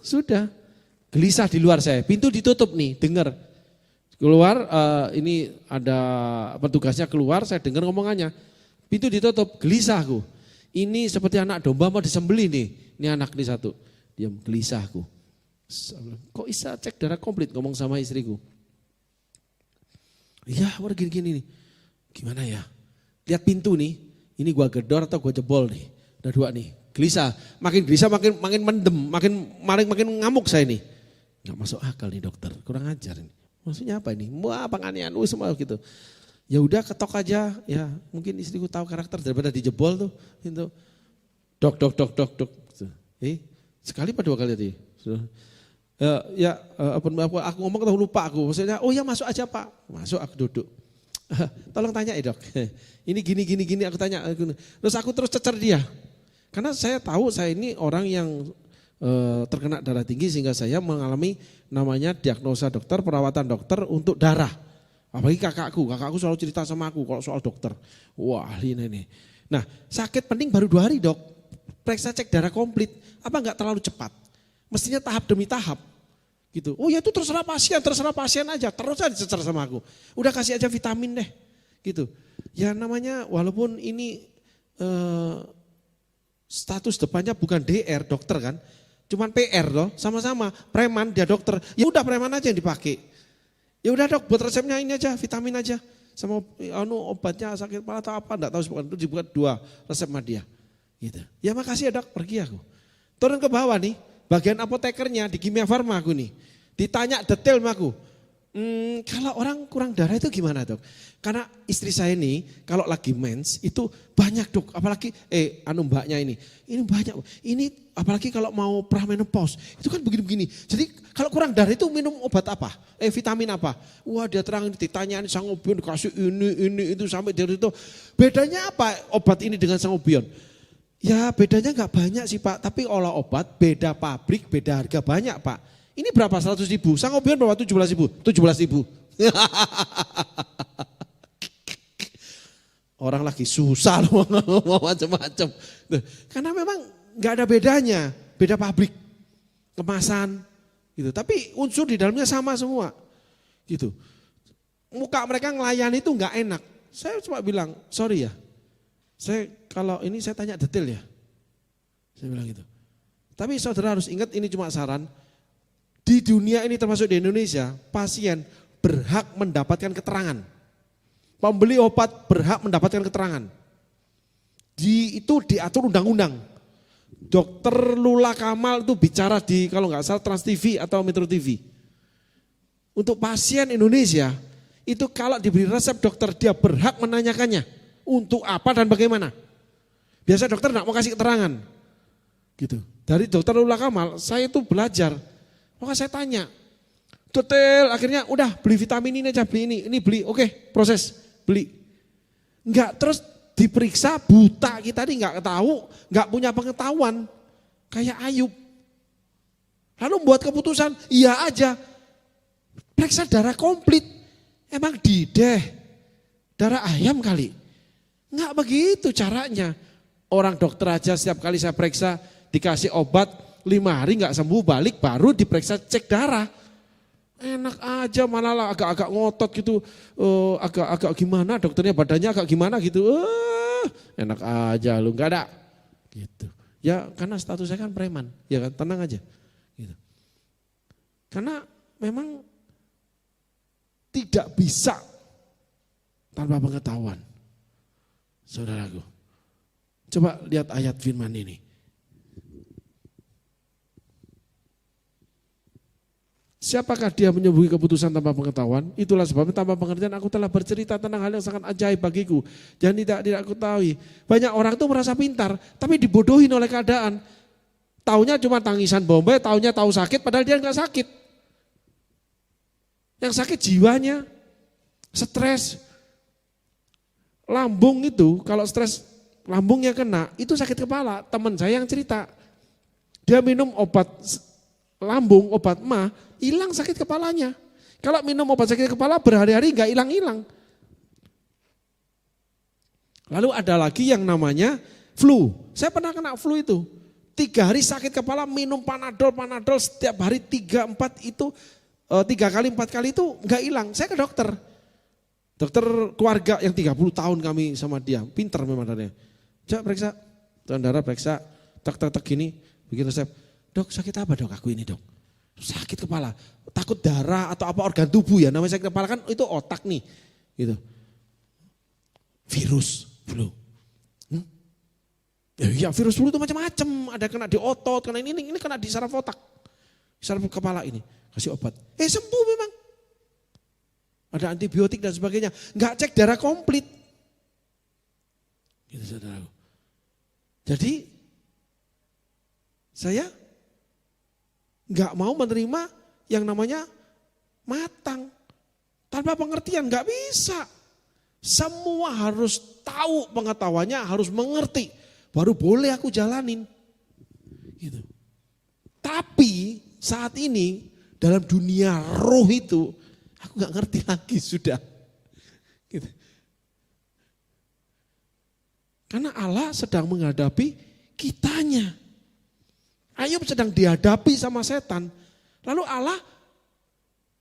sudah. Gelisah di luar saya, pintu ditutup nih, dengar. Keluar, ini ada petugasnya keluar, saya dengar ngomongannya. Pintu ditutup, gelisah aku. Ini seperti anak domba mau disembelih nih. Ini anak nih satu. Diam, gelisah aku. Kok bisa cek darah komplit, ngomong sama istriku. Iya, gini-gini nih. Gimana ya? Lihat pintu nih, ini gua gedor atau gua jebol nih. Ada 2 nih, gelisah. Makin gelisah makin mendem, makin ngamuk saya nih. Gak masuk akal nih dokter, kurang ajar ini. Maksudnya apa ini? Wah, penganiayaan semua gitu. Ya udah ketok aja, ya mungkin istriku tahu karakter daripada dijebol tuh. Gitu. Dok. Sekali apa 2 kali tadi? Aku ngomong ketemu lupa aku. Maksudnya, oh ya masuk aja Pak. Masuk aku duduk. Tolong tanya ya dok. Ini gini aku tanya. Terus aku terus cecer dia. Karena saya tahu saya ini orang yang terkena darah tinggi sehingga saya mengalami namanya diagnosa dokter, perawatan dokter untuk darah. Apalagi kakakku selalu cerita sama aku kalau soal dokter. Wah ini. Nah sakit penting baru 2 hari dok. Periksa cek darah komplit. Apa enggak terlalu cepat? Mestinya tahap demi tahap. Gitu. Oh ya itu terserah pasien aja. Terus aja dicecer sama aku. Udah kasih aja vitamin deh. Gitu. Ya namanya walaupun ini status depannya bukan DR dokter kan. Cuman PR loh, sama-sama preman dia dokter. Ya udah preman aja yang dipakai. Ya udah dok, buat resepnya ini aja, vitamin aja. Sama obatnya sakit kepala atau apa, enggak tahu sebetulnya itu dibuat 2 resep sama dia. Gitu. Ya makasih ya dok, pergi aku. Turun ke bawah nih, bagian apotekernya di Kimia Farma aku nih. Ditanya detail sama aku. Kalau orang kurang darah itu gimana dok? Karena istri saya ini kalau lagi mens itu banyak dok, apalagi mbaknya ini banyak. Ini apalagi kalau mau pramenopause itu kan begini-begini. Jadi kalau kurang darah itu minum obat apa? Vitamin apa? Wah dia terang ditanyain sangobion dikasih ini itu sampai dari itu. Bedanya apa obat ini dengan sangobion? Ya bedanya nggak banyak sih Pak, tapi olah obat beda pabrik, beda harga banyak Pak. Ini berapa 100.000, sangobion berapa 17.000, 17.000. Orang lagi susah loh mau macam-macam. Karena memang nggak ada bedanya, beda pabrik, kemasan, gitu. Tapi unsur di dalamnya sama semua, gitu. Muka mereka ngelayan itu nggak enak. Saya cuma bilang, sorry ya, kalau ini saya tanya detail ya. Saya bilang gitu. Tapi saudara harus ingat ini cuma saran. Di dunia ini termasuk di Indonesia, pasien berhak mendapatkan keterangan. Pembeli obat berhak mendapatkan keterangan. Itu diatur undang-undang. Dokter Lula Kamal itu bicara di kalau nggak salah Trans TV atau Metro TV. Untuk pasien Indonesia, itu kalau diberi resep dokter dia berhak menanyakannya. Untuk apa dan bagaimana. Biasa dokter nggak mau kasih keterangan. Gitu. Dari dokter Lula Kamal, saya itu belajar. Maka saya tanya, detail akhirnya udah beli vitamin ini aja, beli ini beli, oke proses, beli. Enggak terus diperiksa buta kita ini enggak tahu, enggak punya pengetahuan. Kayak Ayub. Lalu buat keputusan, iya aja. Periksa darah komplit, emang dideh, darah ayam kali. Enggak begitu caranya. Orang dokter aja setiap kali saya periksa dikasih obat, 5 hari nggak sembuh balik baru diperiksa cek darah. Enak aja malah agak-agak ngotot gitu, agak-agak gimana dokternya badannya agak gimana gitu. Enak aja lu nggak ada gitu. Ya karena status saya kan preman, ya kan tenang aja. Gitu. Karena memang tidak bisa tanpa pengetahuan. Saudaraku, coba lihat ayat firman ini. Siapakah dia menyembuhi keputusan tanpa pengetahuan? Itulah sebabnya tanpa pengertian aku telah bercerita tentang hal yang sangat ajaib bagiku. Dan tidak aku tahu. Banyak orang itu merasa pintar, tapi dibodohin oleh keadaan. Taunya cuma tangisan Bombay, taunya tahu sakit, padahal dia nggak sakit. Yang sakit jiwanya, stres. Lambung itu, kalau stres lambungnya kena, itu sakit kepala. Teman saya yang cerita, dia minum obat lambung, obat mah, hilang sakit kepalanya. Kalau minum obat sakit kepala berhari-hari nggak hilang-hilang. Lalu ada lagi yang namanya flu. Saya pernah kena flu itu. 3 hari sakit kepala minum panadol setiap hari 3-4 itu 3 kali 4 kali itu nggak hilang. Saya ke dokter. Dokter keluarga yang 30 tahun kami sama dia, pinter memang dia. Coba periksa, darah periksa, tak gini, bikin resep. Dok sakit apa dok aku ini dok? Sakit kepala, takut darah atau apa organ tubuh ya, namanya sakit kepala kan itu otak nih. Gitu. Virus flu. Ya virus flu itu macam-macam, ada kena di otot, kena ini kena di saraf otak. Saraf kepala ini, kasih obat. Sembuh memang. Ada antibiotik dan sebagainya, enggak cek darah komplit. Gitu saudaraku. Jadi saya enggak mau menerima yang namanya matang. Tanpa pengertian enggak bisa. Semua harus tahu pengetahuannya, harus mengerti. Baru boleh aku jalanin. Gitu. Tapi saat ini dalam dunia roh itu aku enggak ngerti lagi sudah. Gitu. Karena Allah sedang menghadapi kitanya. Ayub sedang dihadapi sama setan. Lalu Allah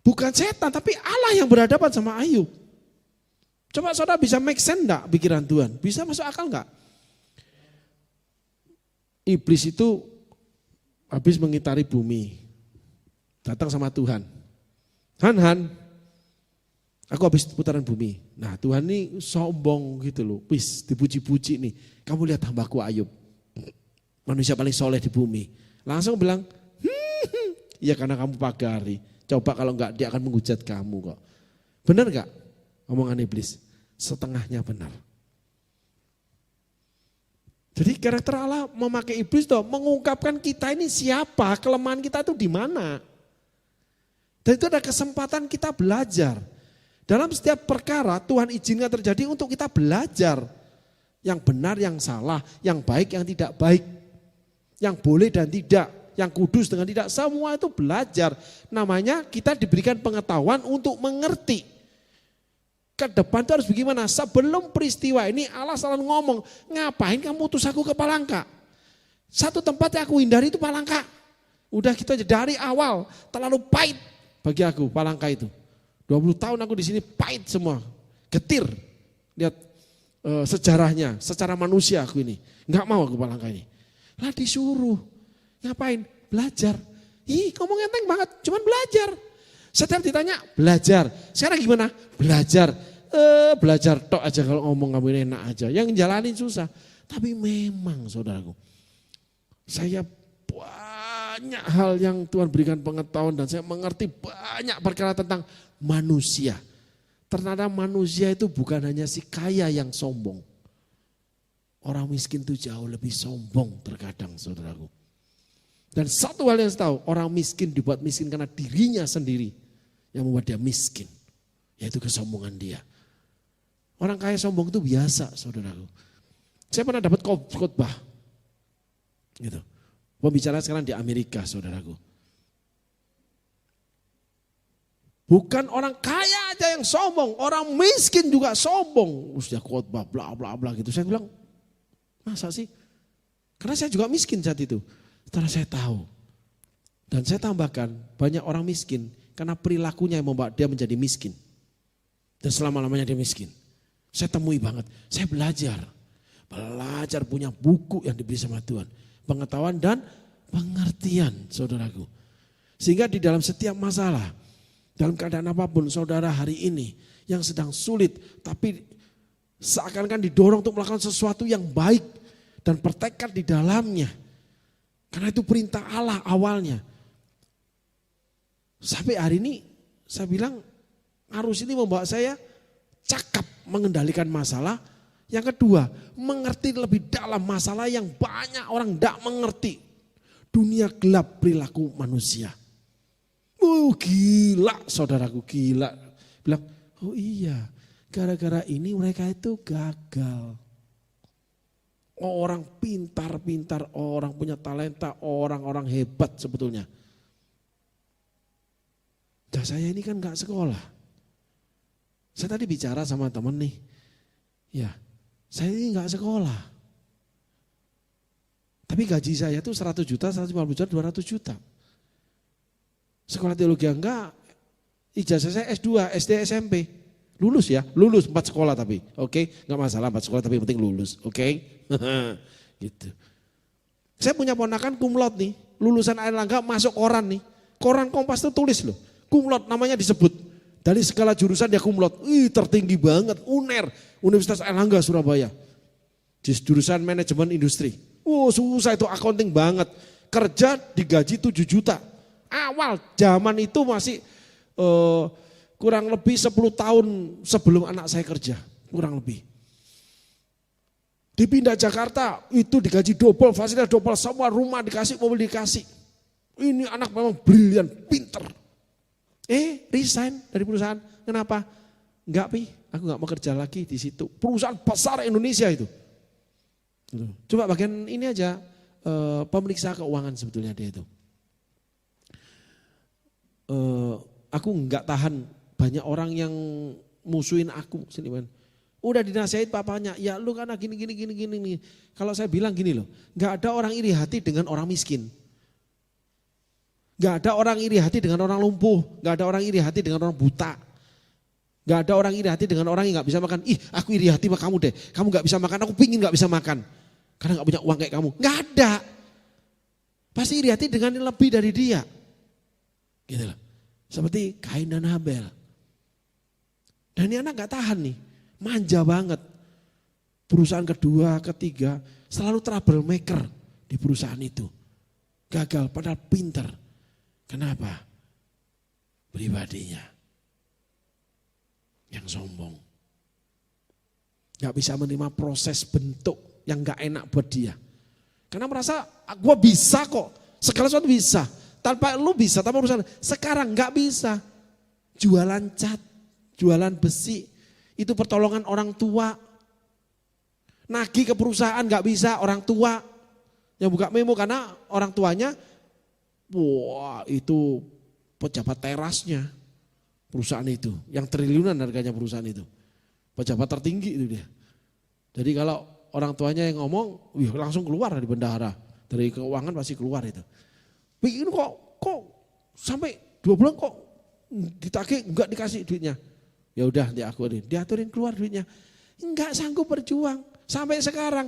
bukan setan tapi Allah yang berhadapan sama Ayub. Coba saudara bisa make sense enggak pikiran Tuhan? Bisa masuk akal enggak? Iblis itu habis mengitari bumi. Datang sama Tuhan. Han, aku habis putaran bumi. Nah Tuhan ini sombong gitu loh. Wis dipuji-puji nih. Kamu lihat hambaku Ayub. Manusia paling soleh di bumi. Langsung bilang, ya karena kamu pagari. Coba kalau enggak dia akan menghujat kamu kok. Benar enggak omongan iblis? Setengahnya benar. Jadi karakter Allah memakai iblis tuh mengungkapkan kita ini siapa, kelemahan kita itu di mana. Dan itu ada kesempatan kita belajar. Dalam setiap perkara Tuhan izinkan terjadi untuk kita belajar. Yang benar, yang salah, yang baik, yang tidak baik. Yang boleh dan tidak, yang kudus dengan tidak, semua itu belajar. Namanya kita diberikan pengetahuan untuk mengerti. Ke depan itu harus bagaimana? Sebelum peristiwa ini Allah selalu ngomong, ngapain kamu utus aku ke Palangka? Satu tempat yang aku hindari itu Palangka. Udah gitu aja dari awal, terlalu pahit bagi aku Palangka itu. 20 tahun aku di sini pahit semua, getir. lihat sejarahnya, secara manusia aku ini. Enggak mau aku palangka ini. Lah disuruh, ngapain? Belajar. Ih ngomong enteng banget, cuman belajar. Setiap ditanya, belajar. Sekarang gimana? Belajar. Belajar tok aja kalau ngomong kamu ini enak aja. Yang jalanin susah. Tapi memang saudaraku, saya banyak hal yang Tuhan berikan pengetahuan dan saya mengerti banyak perkara tentang manusia. Ternyata manusia itu bukan hanya si kaya yang sombong. Orang miskin itu jauh lebih sombong terkadang saudaraku. Dan satu hal yang saya tahu, orang miskin dibuat miskin karena dirinya sendiri yang membuat dia miskin. Yaitu kesombongan dia. Orang kaya sombong itu biasa saudaraku. Saya pernah dapat khotbah. Gitu. Pembicara sekarang di Amerika saudaraku. Bukan orang kaya aja yang sombong, orang miskin juga sombong. Terus dia khotbah bla bla bla gitu. Saya bilang, masa sih? Karena saya juga miskin saat itu. Setelah saya tahu. Dan saya tambahkan, banyak orang miskin karena perilakunya yang membuat dia menjadi miskin. Dan selama-lamanya dia miskin. Saya temui banget, saya belajar. Belajar punya buku yang diberi sama Tuhan. Pengetahuan dan pengertian saudaraku. Sehingga di dalam setiap masalah, dalam keadaan apapun saudara hari ini yang sedang sulit. Tapi seakan-akan didorong untuk melakukan sesuatu yang baik dan bertekad di dalamnya. Karena itu perintah Allah awalnya. Sampai hari ini saya bilang arus ini membawa saya cakap mengendalikan masalah. Yang kedua, mengerti lebih dalam masalah yang banyak orang tidak mengerti. Dunia gelap perilaku manusia. Gila saudaraku, gila. Bilang, oh iya gara-gara ini mereka itu gagal. Orang pintar-pintar, orang punya talenta, orang-orang hebat sebetulnya. Dan saya ini kan gak sekolah. Saya tadi bicara sama teman nih. Ya, saya ini gak sekolah. Tapi gaji saya tuh 100 juta, 150 juta, 200 juta. Sekolah teologi enggak, ijazah saya S2, SD, SMP. Lulus ya, lulus 4 sekolah tapi. Oke, enggak masalah 4 sekolah tapi yang penting lulus. Oke. Gitu. Saya punya ponakan cum laude nih, lulusan Airlangga masuk koran nih. Koran Kompas tuh tulis loh, cum laude namanya disebut. Dari segala jurusan dia cum laude. Tertinggi banget, UNER, Universitas Airlangga Surabaya. Jurusan manajemen industri. Susah itu, accounting banget. Kerja digaji 7 juta. Awal zaman itu masih kurang lebih 10 tahun sebelum anak saya kerja. Kurang lebih. Dipindah Jakarta itu digaji double, fasilitas double, semua rumah dikasih, mobil dikasih. Ini anak memang brilian, pinter. Resign dari perusahaan. Kenapa? Enggak aku enggak mau kerja lagi di situ. Perusahaan besar Indonesia itu. Coba bagian ini aja, pemeriksa keuangan sebetulnya dia itu. Aku enggak tahan banyak orang yang musuhin aku. Udah dinasihat papanya, ya lu karena gini. Kalau saya bilang gini loh, enggak ada orang iri hati dengan orang miskin. Enggak ada orang iri hati dengan orang lumpuh, enggak ada orang iri hati dengan orang buta. Enggak ada orang iri hati dengan orang yang enggak bisa makan. Aku iri hati sama kamu deh, kamu enggak bisa makan, aku pingin enggak bisa makan. Karena enggak punya uang kayak kamu. Enggak ada. Pasti iri hati dengan yang lebih dari dia. Gitu loh. Seperti Kain dan Habel. Dan ini anak enggak tahan nih, manja banget. Perusahaan kedua, ketiga, selalu troublemaker di perusahaan itu. Gagal padahal pinter. Kenapa? Pribadinya yang sombong. Gak bisa menerima proses bentuk yang gak enak buat dia. Karena merasa gue bisa kok, segala sesuatu bisa. Tanpa lu bisa, tanpa urusan. Sekarang gak bisa. Jualan cat, jualan besi, itu pertolongan orang tua. Nagih ke perusahaan gak bisa, orang tua. Yang buka memo karena orang tuanya, wah itu pejabat terasnya perusahaan itu. Yang triliunan harganya perusahaan itu. Pejabat tertinggi itu dia. Jadi kalau orang tuanya yang ngomong, langsung keluar dari bendahara. Dari keuangan pasti keluar itu. Bikin kok sampai 2 bulan kok ditagih enggak dikasih duitnya. Ya udah diaturin keluar duitnya. Enggak sanggup berjuang. Sampai sekarang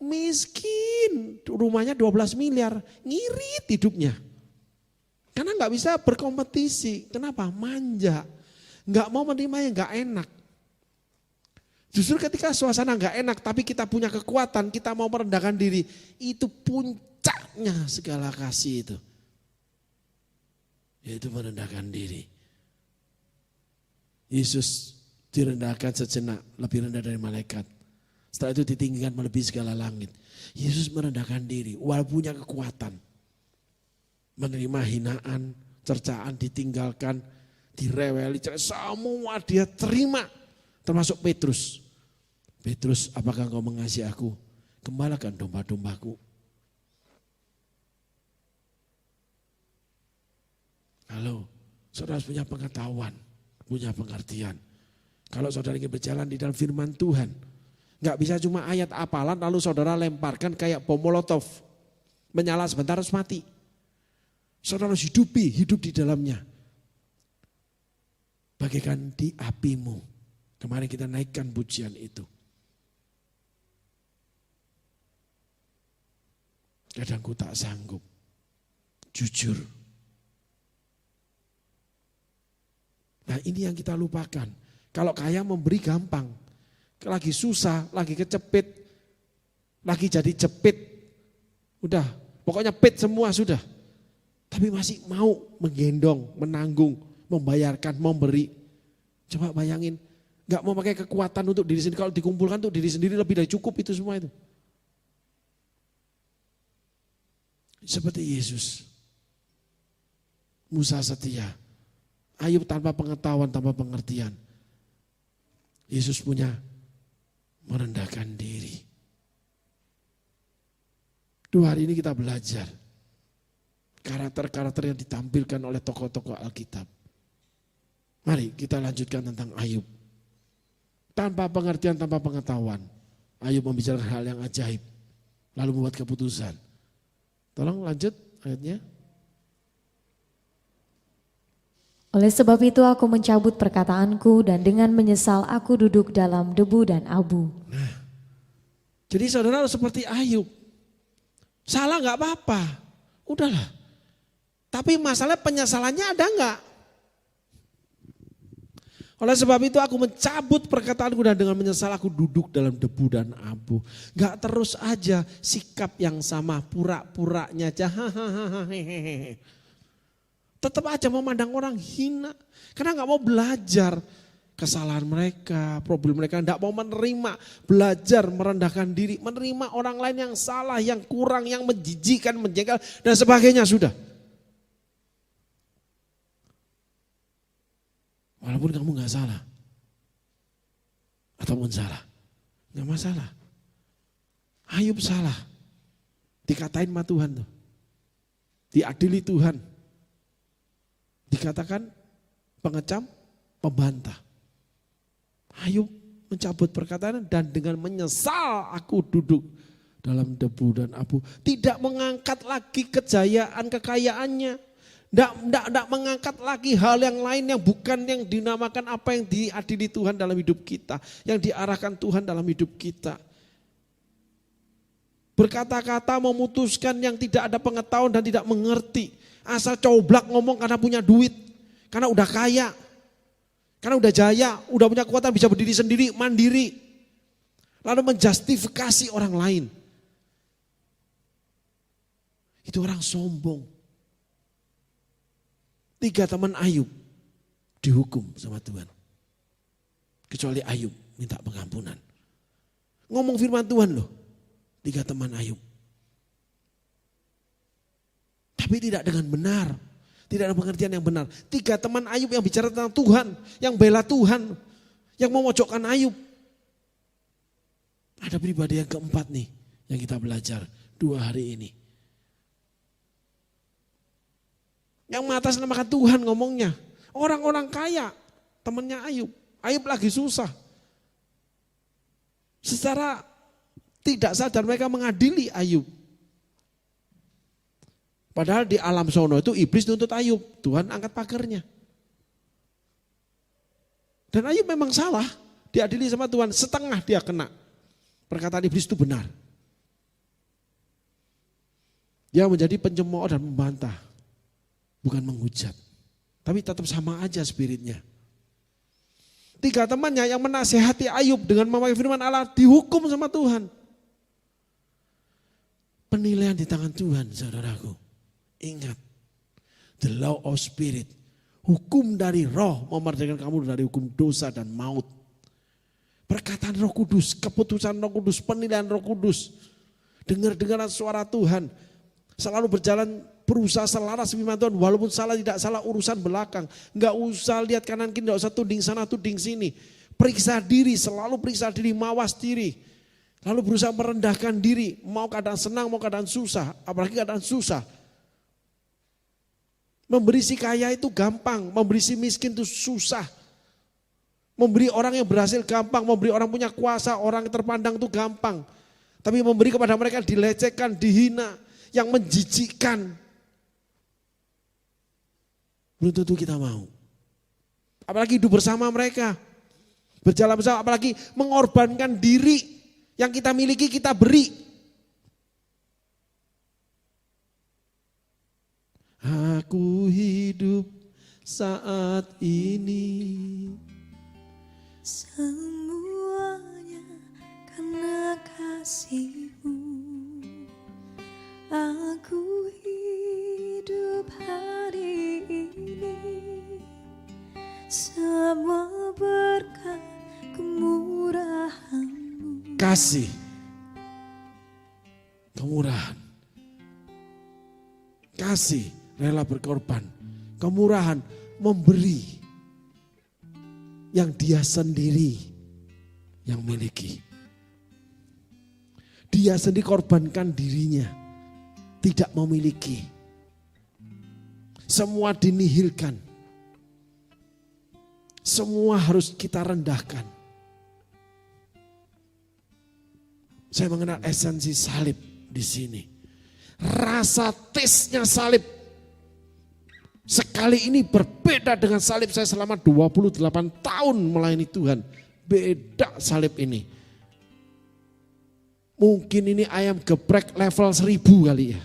miskin, rumahnya 12 miliar, ngirit hidupnya. Karena enggak bisa berkompetisi. Kenapa? Manja. Enggak mau menerima yang enggak enak. Justru ketika suasana enggak enak tapi kita punya kekuatan, kita mau merendahkan diri, itu puncaknya segala kasih itu. Yaitu merendahkan diri. Yesus direndahkan sejenak, lebih rendah dari malaikat. Setelah itu ditinggikan melebihi segala langit. Yesus merendahkan diri, walaupun punya kekuatan. Menerima hinaan, cercaan, ditinggalkan, direweli, semua dia terima. Termasuk Petrus. Petrus, apakah engkau mengasihi aku? Gembalakan domba-dombaku. Kalau saudara punya pengetahuan, punya pengertian. Kalau saudara ingin berjalan di dalam firman Tuhan, nggak bisa cuma ayat apalan lalu saudara lemparkan kayak bom molotov, menyala sebentar harus mati. Saudara harus hidup di dalamnya. Bagaikan di apimu. Kemarin kita naikkan pujian itu. Kadang ku tak sanggup, jujur. Nah ini yang kita lupakan. Kalau kaya memberi gampang. Lagi susah, lagi kecepit, lagi jadi jepit. Udah, pokoknya pit semua sudah. Tapi masih mau menggendong, menanggung, membayarkan, memberi. Coba bayangin, gak mau pakai kekuatan untuk diri sendiri. Kalau dikumpulkan untuk diri sendiri lebih dari cukup itu semua itu. Seperti Yesus. Musa setia. Ayub tanpa pengetahuan, tanpa pengertian. Yesus punya merendahkan diri. 2 hari ini kita belajar karakter-karakter yang ditampilkan oleh tokoh-tokoh Alkitab. Mari kita lanjutkan tentang Ayub. Tanpa pengertian, tanpa pengetahuan. Ayub membicarakan hal yang ajaib. Lalu membuat keputusan. Tolong lanjut ayatnya. Oleh sebab itu aku mencabut perkataanku dan dengan menyesal aku duduk dalam debu dan abu. Nah, jadi saudara harus seperti Ayub. Salah gak apa-apa, udahlah. Tapi masalah penyesalannya ada gak? Oleh sebab itu aku mencabut perkataanku dan dengan menyesal aku duduk dalam debu dan abu. Gak terus aja sikap yang sama, pura-puranya aja. Tetap aja memandang orang hina. Karena gak mau belajar kesalahan mereka, problem mereka. Gak mau menerima, belajar merendahkan diri. Menerima orang lain yang salah, yang kurang, yang menjijikan, menjengkel dan sebagainya sudah. Walaupun kamu gak salah. Ataupun salah. Gak masalah. Ayub salah. Dikatain sama Tuhan tuh. Diadili Tuhan. Dikatakan pengecam, pembantah. Ayub mencabut perkataan dan dengan menyesal aku duduk dalam debu dan abu. Tidak mengangkat lagi kejayaan, kekayaannya. Tidak mengangkat lagi hal yang lain yang bukan yang dinamakan apa yang diadili Tuhan dalam hidup kita. Yang diarahkan Tuhan dalam hidup kita. Berkata-kata memutuskan yang tidak ada pengetahuan dan tidak mengerti. Asal coblak ngomong karena punya duit. Karena udah kaya. Karena udah jaya, udah punya kekuatan bisa berdiri sendiri, mandiri. Lalu menjustifikasi orang lain. Itu orang sombong. 3 teman Ayub dihukum sama Tuhan. Kecuali Ayub minta pengampunan. Ngomong firman Tuhan loh. 3 teman Ayub. Tapi tidak dengan benar. Tidak ada pengertian yang benar. 3 teman Ayub yang bicara tentang Tuhan. Yang bela Tuhan. Yang memojokkan Ayub. Ada pribadi yang keempat nih. Yang kita belajar 2 hari ini. Yang mengatasnamakan Tuhan ngomongnya. Orang-orang kaya. Temannya Ayub. Ayub lagi susah. Secara tidak sadar mereka mengadili Ayub. Padahal di alam sono itu iblis nuntut Ayub. Tuhan angkat pagernya. Dan Ayub memang salah. diadili sama Tuhan, setengah dia kena. Perkataan iblis itu benar. Dia menjadi pencemooh dan membantah, bukan menghujat. Tapi tetap sama aja spiritnya. 3 temannya yang menasehati Ayub dengan memakai firman Allah dihukum sama Tuhan. Penilaian di tangan Tuhan, saudaraku. Ingat, the law of spirit. Hukum dari roh memerdekakan kamu dari hukum dosa dan maut. Perkataan Roh Kudus, keputusan Roh Kudus, penilaian Roh Kudus. Dengar-dengaran suara Tuhan. Selalu berjalan berusaha selaras firman Tuhan, walaupun salah tidak salah urusan belakang. Enggak usah lihat kanan kiri, enggak usah tuding sana tuding sini. Periksa diri, selalu periksa diri, mawas diri. Lalu berusaha merendahkan diri, mau keadaan senang, mau keadaan susah, apalagi keadaan susah. Memberi si kaya itu gampang, memberi si miskin itu susah. Memberi orang yang berhasil gampang, memberi orang punya kuasa, orang yang terpandang itu gampang. Tapi memberi kepada mereka dilecehkan, dihina, yang menjijikkan. Belum tentu kita mau. Apalagi hidup bersama mereka. Berjalan bersama, apalagi mengorbankan diri yang kita miliki kita beri. Aku hidup saat ini. Semuanya karena kasih-Mu. Aku hidup hari ini, semua berkat kemurahan-Mu. Kasih, kemurahan, kasih, rela berkorban, kemurahan, memberi yang dia sendiri yang miliki. Dia sendiri korbankan dirinya, tidak memiliki. Semua dinihilkan. Semua harus kita rendahkan. Saya mengenal esensi salib di sini. Rasa taste-nya salib. Sekali ini berbeda dengan salib saya selama 28 tahun melayani Tuhan. Beda salib ini. Mungkin ini ayam geprek level 1000 kali ya.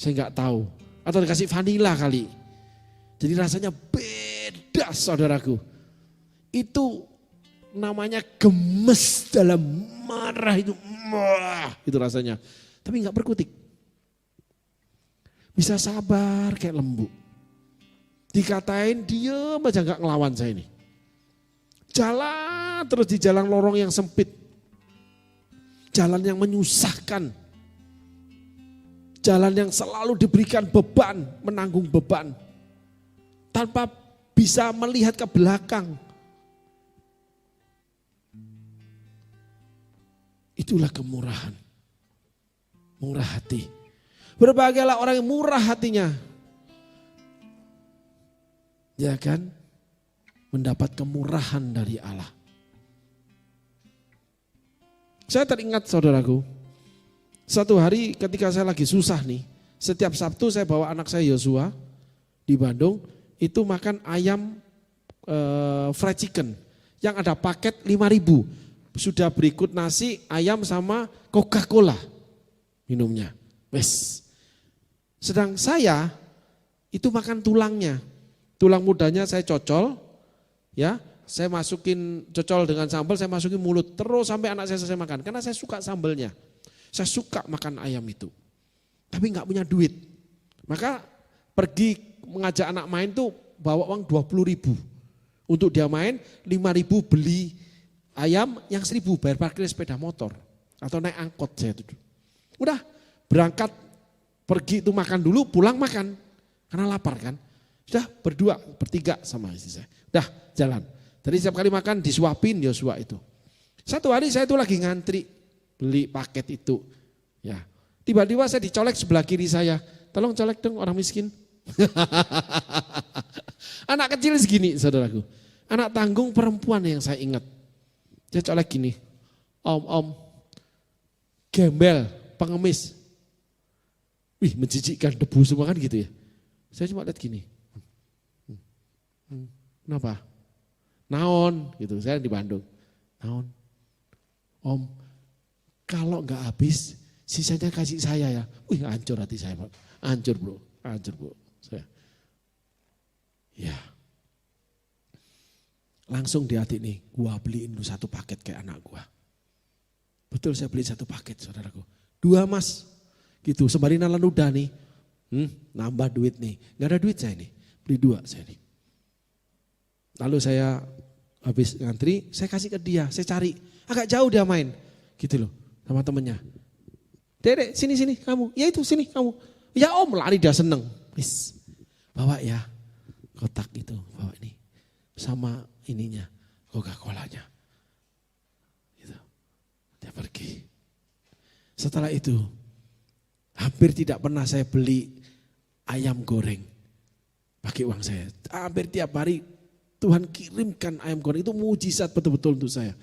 Saya nggak tahu. Atau dikasih vanila kali. Jadi rasanya beda saudaraku. Itu namanya gemes dalam marah itu. Itu rasanya. Tapi nggak berkutik. Bisa sabar kayak lembu. Dikatain diem aja nggak ngelawan saya ini. Jalan terus di jalan lorong yang sempit. Jalan yang menyusahkan. Jalan yang selalu diberikan beban, menanggung beban. Tanpa bisa melihat ke belakang. Itulah kemurahan. Murah hati. Berbahagialah orang yang murah hatinya. Ya kan? Mendapat kemurahan dari Allah. Saya teringat saudaraku. Satu hari ketika saya lagi susah nih. Setiap Sabtu saya bawa anak saya Yosua di Bandung. Itu makan ayam fried chicken. Yang ada paket 5.000. Sudah berikut nasi, ayam sama Coca-Cola minumnya. Wes. Sedang saya itu makan tulangnya. Tulang mudanya saya cocol, ya, saya masukin cocol dengan sambal, saya masukin mulut terus sampai anak saya selesai makan. Karena saya suka sambalnya, saya suka makan ayam itu. Tapi nggak punya duit, maka pergi mengajak anak main tuh bawa uang 20.000 untuk dia main, 5.000 beli ayam, yang 1.000 bayar parkir sepeda motor atau naik angkot saya itu. Udah berangkat pergi itu makan dulu, pulang makan karena lapar kan. Sudah berdua, bertiga sama istri saya. Udah jalan. Jadi setiap kali makan disuapin Yosua itu. Satu hari saya itu lagi ngantri beli paket itu. Ya, tiba-tiba saya dicolek sebelah kiri saya. Tolong colek dong orang miskin. Anak kecil segini saudaraku. Anak tanggung perempuan yang saya ingat. Dia colek gini. Om, gembel, pengemis. Wih menjijikkan, debu semua kan gitu ya. Saya cuma lihat gini. Kenapa? Naon gitu, saya di Bandung. Naon? Om, kalau nggak habis, sisanya kasih saya ya. Wih, hancur hati saya, Pak. Hancur, Bro. Hancur, Bro. Saya. Ya. Langsung di hati nih, gua beliin lu satu paket kayak anak gua. Betul, saya beli satu paket, saudaraku. 2 Mas. Gitu, sembari nalan udah nih. Nambah duit nih. Nggak ada duit saya nih. Beli 2 saya nih. Lalu saya habis ngantri, saya kasih ke dia, saya cari. Agak jauh dia main. Gitu loh, sama temennya. Dedek, sini kamu. Ya itu, sini kamu. Ya om, lari dia seneng. Wis, bawa ya kotak itu, bawa ini. Sama ininya, Coca-Colanya. Gitu. Dia pergi. Setelah itu, hampir tidak pernah saya beli ayam goreng pakai uang saya. Hampir tiap hari Tuhan kirimkan ayam goreng, itu mujizat betul-betul untuk saya.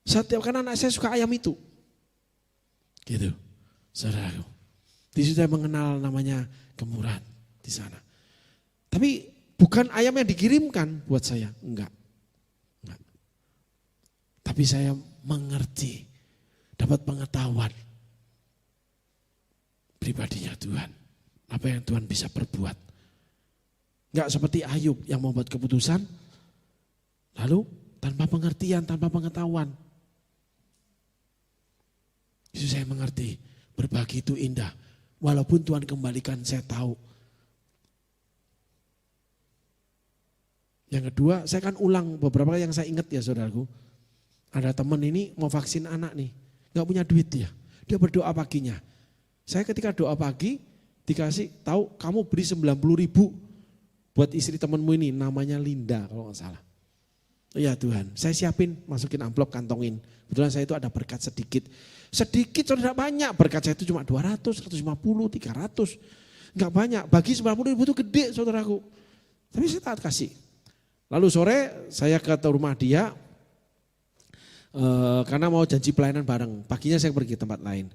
Setiap kan anak saya suka ayam itu. Gitu. Saudaraku. Di situ saya mengenal namanya kemurahan di sana. Tapi bukan ayam yang dikirimkan buat saya, enggak. Tapi saya mengerti, dapat pengetahuan pribadinya Tuhan. Apa yang Tuhan bisa perbuat. Enggak seperti Ayub yang membuat keputusan, lalu tanpa pengertian, tanpa pengetahuan. Itu saya mengerti, berbagi itu indah. Walaupun Tuhan kembalikan, saya tahu. Yang kedua, saya kan ulang beberapa yang saya ingat ya saudaraku. Ada teman ini mau vaksin anak nih, gak punya duit dia. Dia berdoa paginya. Saya ketika doa pagi, dikasih tahu kamu beri 90.000 buat istri temanmu ini, namanya Linda kalau gak salah. Ya Tuhan, saya siapin, masukin amplop, kantongin. Kebetulan saya itu ada berkat sedikit. Sedikit, saudara, banyak. Berkat saya itu cuma 200, 150, 300. Enggak banyak, bagi 90.000 itu gede saudaraku. Tapi saya taat kasih. Lalu sore saya ke rumah dia, karena mau janji pelayanan bareng. Paginya saya pergi tempat lain.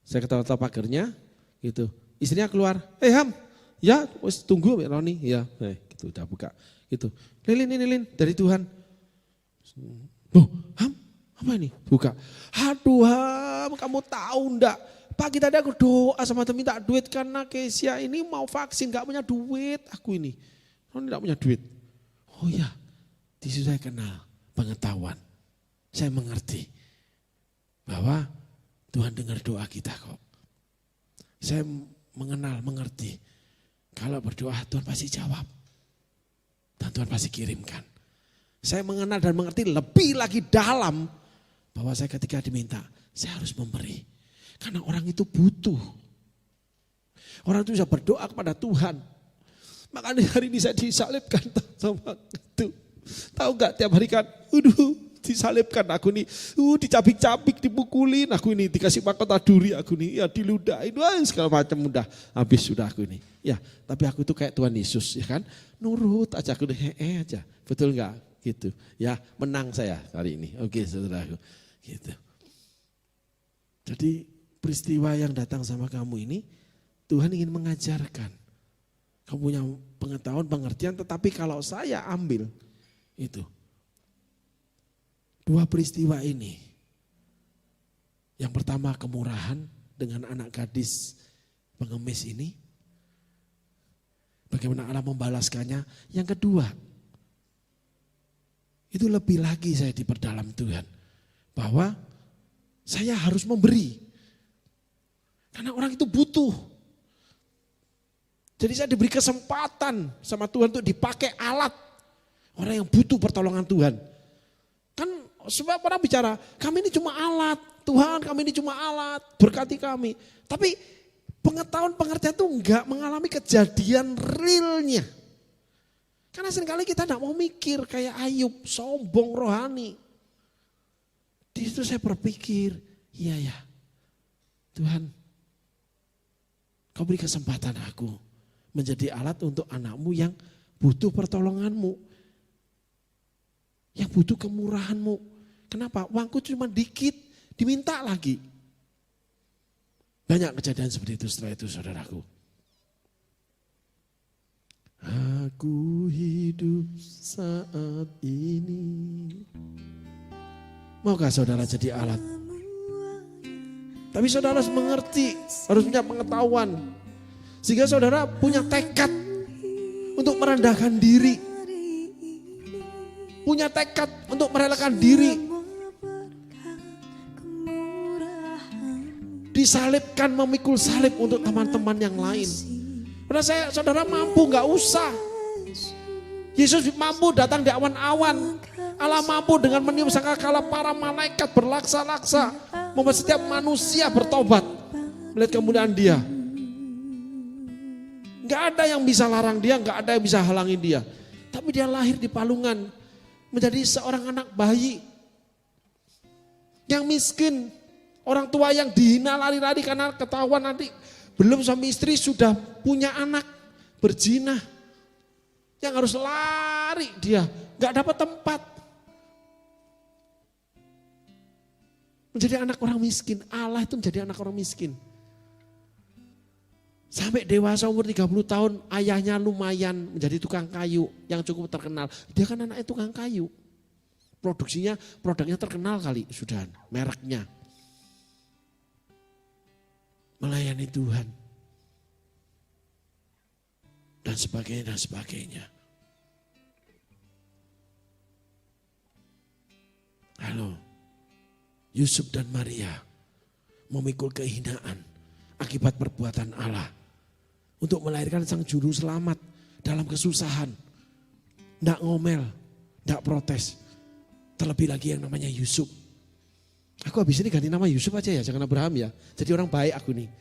Saya ketok-ketok pagernya, gitu. Istrinya keluar, Ham, ya tunggu Roni, ya, gitu udah buka. Gitu. Lilin dari Tuhan. Loh, Ham, apa ini? Buka. Aduh Ham, kamu tahu enggak? Pagi tadi aku doa sama teman minta duit karena Kesia ini mau vaksin, gak punya duit. Aku ini, gak punya duit. Oh ya, di situ saya kenal pengetahuan. Saya mengerti bahwa Tuhan dengar doa kita kok. Saya mengerti. Kalau berdoa Tuhan pasti jawab. Dan Tuhan pasti kirimkan. Saya mengenal dan mengerti lebih lagi dalam bahwa saya ketika diminta, saya harus memberi. Karena orang itu butuh. Orang itu bisa berdoa kepada Tuhan. Makanya hari ini saya disalibkan sama itu. Tahu gak tiap hari kan, disalibkan aku nih, dicabik-cabik, dipukulin, aku ini dikasih mahkota duri, aku nih, ya diludahin, segala macam udah habis sudah aku ini. Ya, tapi aku itu kayak Tuhan Yesus ya kan, nurut aja aku aja, betul nggak? Gitu, ya menang saya hari ini. Oke saudaraku, gitu. Jadi peristiwa yang datang sama kamu ini, Tuhan ingin mengajarkan. Kamu punya pengetahuan, pengertian, tetapi kalau saya ambil itu. 2 peristiwa ini. Yang pertama kemurahan dengan anak gadis pengemis ini. Bagaimana Allah membalaskannya. Yang kedua, itu lebih lagi saya diperdalam Tuhan. Bahwa saya harus memberi. Karena orang itu butuh. Jadi saya diberi kesempatan sama Tuhan untuk dipakai alat. Orang yang butuh pertolongan Tuhan. Kan sebab orang bicara, kami ini cuma alat. Tuhan kami ini cuma alat, berkati kami. Tapi pengetahuan pengertian itu enggak mengalami kejadian realnya. Karena seringkali kita enggak mau mikir kayak Ayub, sombong rohani. Di situ saya berpikir, iya ya Tuhan, kau beri kesempatan aku menjadi alat untuk anakmu yang butuh pertolonganmu. Yang butuh kemurahanmu. Kenapa? Uangku cuma dikit, diminta lagi. Banyak kejadian seperti itu setelah itu saudaraku. Aku hidup saat ini Maukah saudara jadi alat? Tapi saudara harus mengerti, harus punya pengetahuan. Sehingga saudara punya tekad untuk merendahkan diri. Punya tekad untuk merelakan diri. Disalibkan, memikul salib untuk teman-teman yang lain. Karena saudara mampu, gak usah. Yesus mampu datang di awan-awan. Allah mampu dengan meniup sangkakala para malaikat berlaksa-laksa. Membuat setiap manusia bertobat. Melihat kemuliaan dia. Gak ada yang bisa larang dia, gak ada yang bisa halangi dia. Tapi dia lahir di palungan. Menjadi seorang anak bayi. Yang miskin. Orang tua yang dihina lari-lari karena ketahuan nanti. Belum suami istri sudah punya anak. Berzina. Yang harus lari dia. Gak dapat tempat. Menjadi anak orang miskin. Allah itu menjadi anak orang miskin. Sampai dewasa umur 30 tahun ayahnya lumayan menjadi tukang kayu yang cukup terkenal. Dia kan anaknya tukang kayu. Produknya terkenal kali sudah mereknya. Melayani Tuhan. Dan sebagainya dan sebagainya. Halo. Yusuf dan Maria memikul kehinaan akibat perbuatan Allah untuk melahirkan sang juru selamat dalam kesusahan. Tidak ngomel, tidak protes. Terlebih lagi yang namanya Yusuf. Aku habis ini ganti nama Yusuf aja ya, jangan Abraham ya. Jadi orang baik aku nih.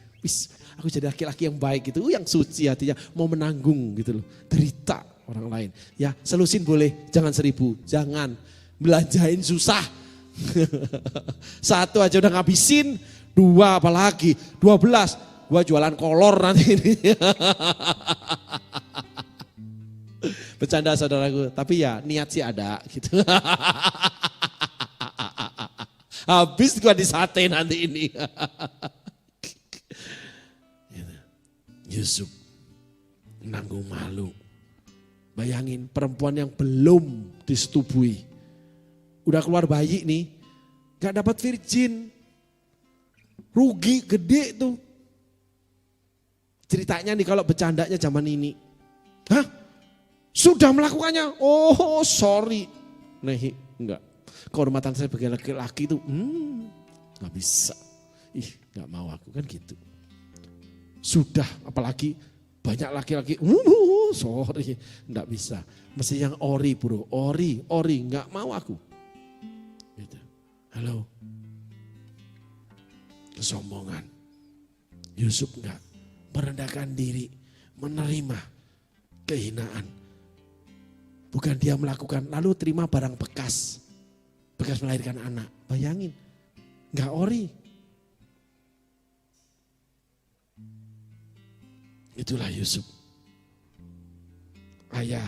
Aku jadi laki-laki yang baik gitu, yang suci hatinya, mau menanggung gitu loh. Derita orang lain. Ya selusin boleh, jangan 1000, jangan. Belanjain susah. 1 aja udah ngabisin, 2 apalagi, 12. Gua jualan kolor nanti ini. Bercanda saudaraku, tapi ya niat sih ada gitu. Habis gua disate nanti ini. Yusuf menanggung malu. Bayangin perempuan yang belum disetubui. Udah keluar bayi nih, gak dapat virgin. Rugi gede tuh. Ceritanya nih kalau bercandanya zaman ini. Hah? Sudah melakukannya? Oh sorry. Nih enggak. Kehormatan saya sebagai laki-laki tuh gak bisa. Gak mau aku kan gitu. Sudah apalagi banyak laki-laki. Sorry. Enggak bisa. Mesti yang ori bro. Ori. Enggak mau aku. Gitu. Halo. Kesombongan. Yusuf enggak. Merendahkan diri. Menerima kehinaan. Bukan dia melakukan. Lalu terima barang bekas. Bekas melahirkan anak. Bayangin. Enggak ori. Itulah Yusuf. Ayah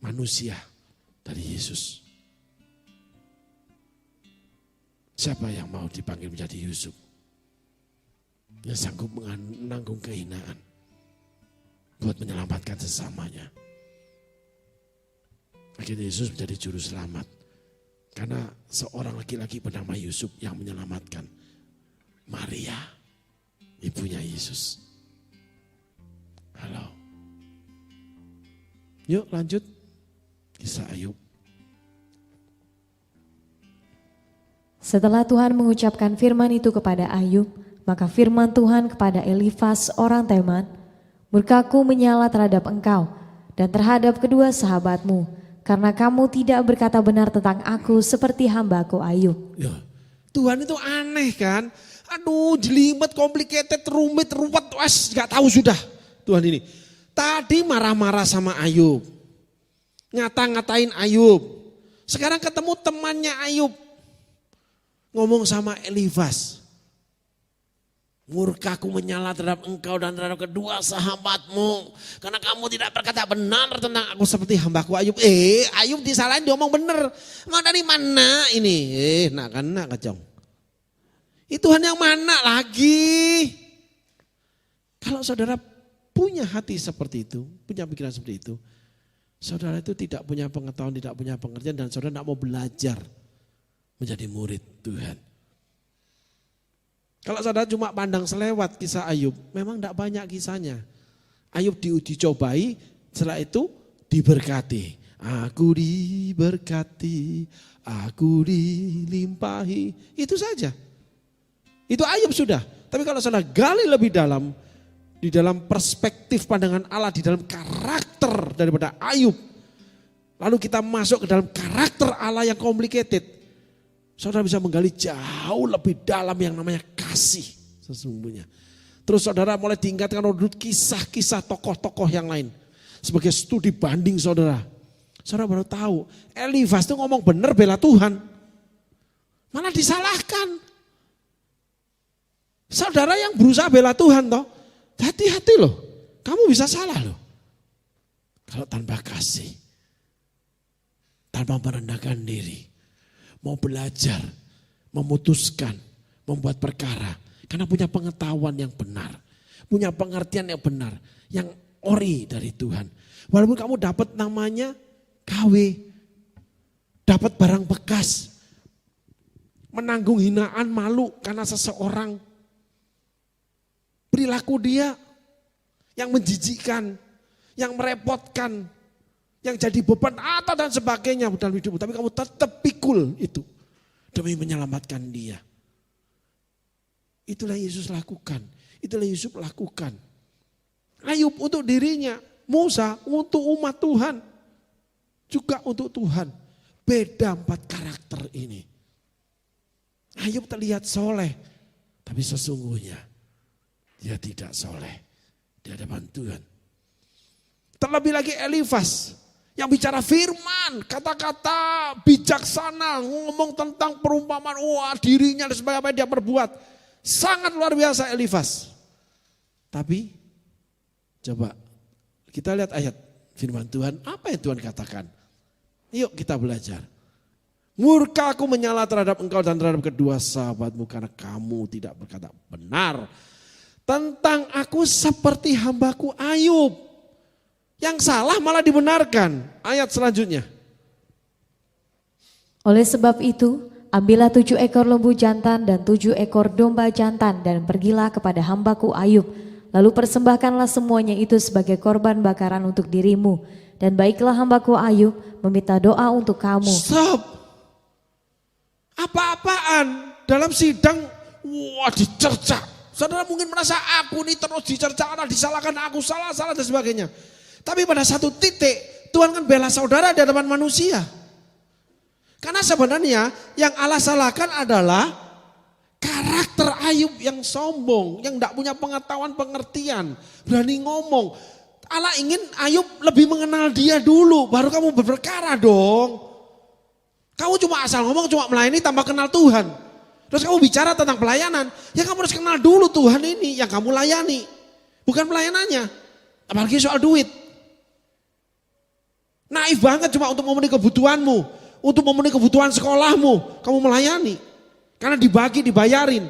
manusia dari Yesus. Siapa yang mau dipanggil menjadi Yusuf? Yang sanggup menanggung kehinaan. Buat menyelamatkan sesamanya. Akhirnya Yesus menjadi juru selamat. Karena seorang laki-laki bernama Yusuf yang menyelamatkan Maria, ibunya Yesus. Halo. Yuk lanjut. Kisah Ayub. Setelah Tuhan mengucapkan firman itu kepada Ayub, maka firman Tuhan kepada Elifas orang Teman, murkaku menyala terhadap engkau dan terhadap kedua sahabatmu, karena kamu tidak berkata benar tentang aku seperti hambaku Ayub. Ya, Tuhan itu aneh kan? Aduh jelimet, complicated, rumit, ruwet, gak tahu sudah Tuhan ini. Tadi marah-marah sama Ayub, ngata-ngatain Ayub. Sekarang ketemu temannya Ayub. Ngomong sama Elifas. Murkaku menyala terhadap engkau dan terhadap kedua sahabatmu. Karena kamu tidak berkata benar tentang aku seperti hambaku Ayub. Ayub disalahin diomong bener. Mau dari mana ini? Nak kacong. Itu Tuhan yang mana lagi? Kalau saudara punya hati seperti itu, punya pikiran seperti itu. Saudara itu tidak punya pengetahuan, tidak punya pengertian dan saudara tidak mau belajar. menjadi murid Tuhan. Kalau saudara cuma pandang selewat kisah Ayub, memang tidak banyak kisahnya. Ayub diuji cobai, setelah itu diberkati. Aku diberkati, aku dilimpahi, itu saja. Itu Ayub sudah. Tapi kalau saudara gali lebih dalam, di dalam perspektif pandangan Allah, di dalam karakter daripada Ayub, lalu kita masuk ke dalam karakter Allah yang complicated, saudara bisa menggali jauh lebih dalam yang namanya kasih sesungguhnya. Terus saudara mulai diingatkan oleh kisah-kisah tokoh-tokoh yang lain. Sebagai studi banding saudara. Saudara baru tahu, Elifas itu ngomong benar bela Tuhan. Malah disalahkan. Saudara yang berusaha bela Tuhan toh, hati-hati loh, kamu bisa salah loh. Kalau tanpa kasih, tanpa merendahkan diri, mau belajar, memutuskan, membuat perkara, karena punya pengetahuan yang benar, punya pengertian yang benar, yang ori dari Tuhan. Walaupun kamu dapat namanya KW, dapat barang bekas, menanggung hinaan malu karena seseorang, perilaku dia yang menjijikkan, yang merepotkan, yang jadi beban atau dan sebagainya dalam hidupmu. Tapi kamu tetap pikul itu demi menyelamatkan dia. Itulah Yesus lakukan, itulah Yusuf lakukan. Ayub untuk dirinya, Musa untuk umat Tuhan, juga untuk Tuhan. Beda 4 karakter ini. Ayub terlihat soleh, tapi sesungguhnya dia tidak soleh di hadapan Tuhan. Terlebih lagi Elifas yang bicara firman, kata-kata bijaksana, ngomong tentang perumpamaan, wah dirinya dan sebagainya apa yang dia perbuat. Sangat luar biasa Elifas. Tapi coba kita lihat ayat firman Tuhan, apa yang Tuhan katakan? Yuk kita belajar. Murka aku menyala terhadap engkau dan terhadap kedua sahabatmu karena kamu tidak berkata benar tentang aku seperti hambaku Ayub. Yang salah malah dibenarkan. Ayat selanjutnya. Oleh sebab itu, ambillah 7 ekor lembu jantan dan 7 ekor domba jantan dan pergilah kepada hambaku Ayub. Lalu persembahkanlah semuanya itu sebagai korban bakaran untuk dirimu. Dan baiklah hambaku Ayub meminta doa untuk kamu. Stop. Apa-apaan dalam sidang, wah dicerca. Saudara mungkin merasa aku ini terus dicerca, disalahkan aku, salah-salah dan sebagainya. Tapi pada satu titik Tuhan kan bela saudara di hadapan manusia. Karena sebenarnya yang Allah salahkan adalah karakter Ayub yang sombong, yang tidak punya pengetahuan pengertian, berani ngomong. Allah ingin Ayub lebih mengenal dia dulu, baru kamu berperkara dong. Kamu cuma asal ngomong, cuma melayani tanpa kenal Tuhan. Terus kamu bicara tentang pelayanan, ya kamu harus kenal dulu Tuhan ini yang kamu layani. Bukan pelayanannya, apalagi soal duit. Naif banget cuma untuk memenuhi kebutuhanmu, untuk memenuhi kebutuhan sekolahmu, kamu melayani. Karena dibagi, dibayarin.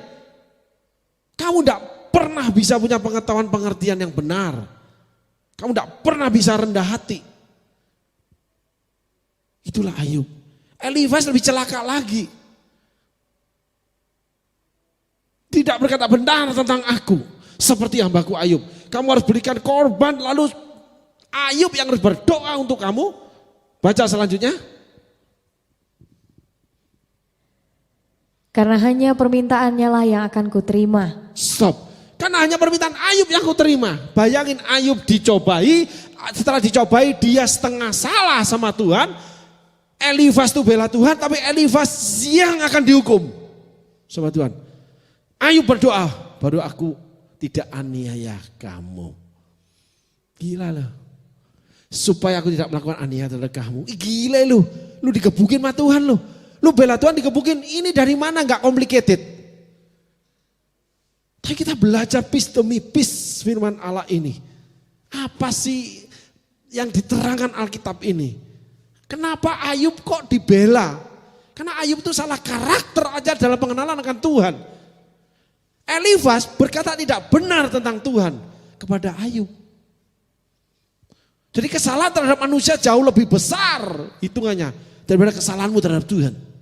Kamu tidak pernah bisa punya pengetahuan pengertian yang benar. Kamu tidak pernah bisa rendah hati. Itulah Ayub. Elifas lebih celaka lagi. Tidak berkata benar tentang aku. Seperti hambaku Ayub. Kamu harus berikan korban, lalu Ayub yang harus berdoa untuk kamu. Baca selanjutnya. Karena hanya permintaannya lah yang akan kuterima. Stop. Karena hanya permintaan Ayub yang kuterima. Bayangin Ayub dicobai. Setelah dicobai dia setengah salah sama Tuhan. Elifas itu bela Tuhan, tapi Elifas yang akan dihukum sama Tuhan. Ayub berdoa, baru aku tidak aniaya kamu. Gila loh. Supaya aku tidak melakukan aniaya terhadap kamu. Gila lu digebukin sama Tuhan lu. Lu bela Tuhan digebukin, ini dari mana gak complicated. Tapi kita belajar piece demi piece firman Allah ini. Apa sih yang diterangkan Alkitab ini? Kenapa Ayub kok dibela? Karena Ayub itu salah karakter aja dalam pengenalan akan Tuhan. Elifas berkata tidak benar tentang Tuhan kepada Ayub. Jadi kesalahan terhadap manusia jauh lebih besar hitungannya daripada kesalahanmu terhadap Tuhan.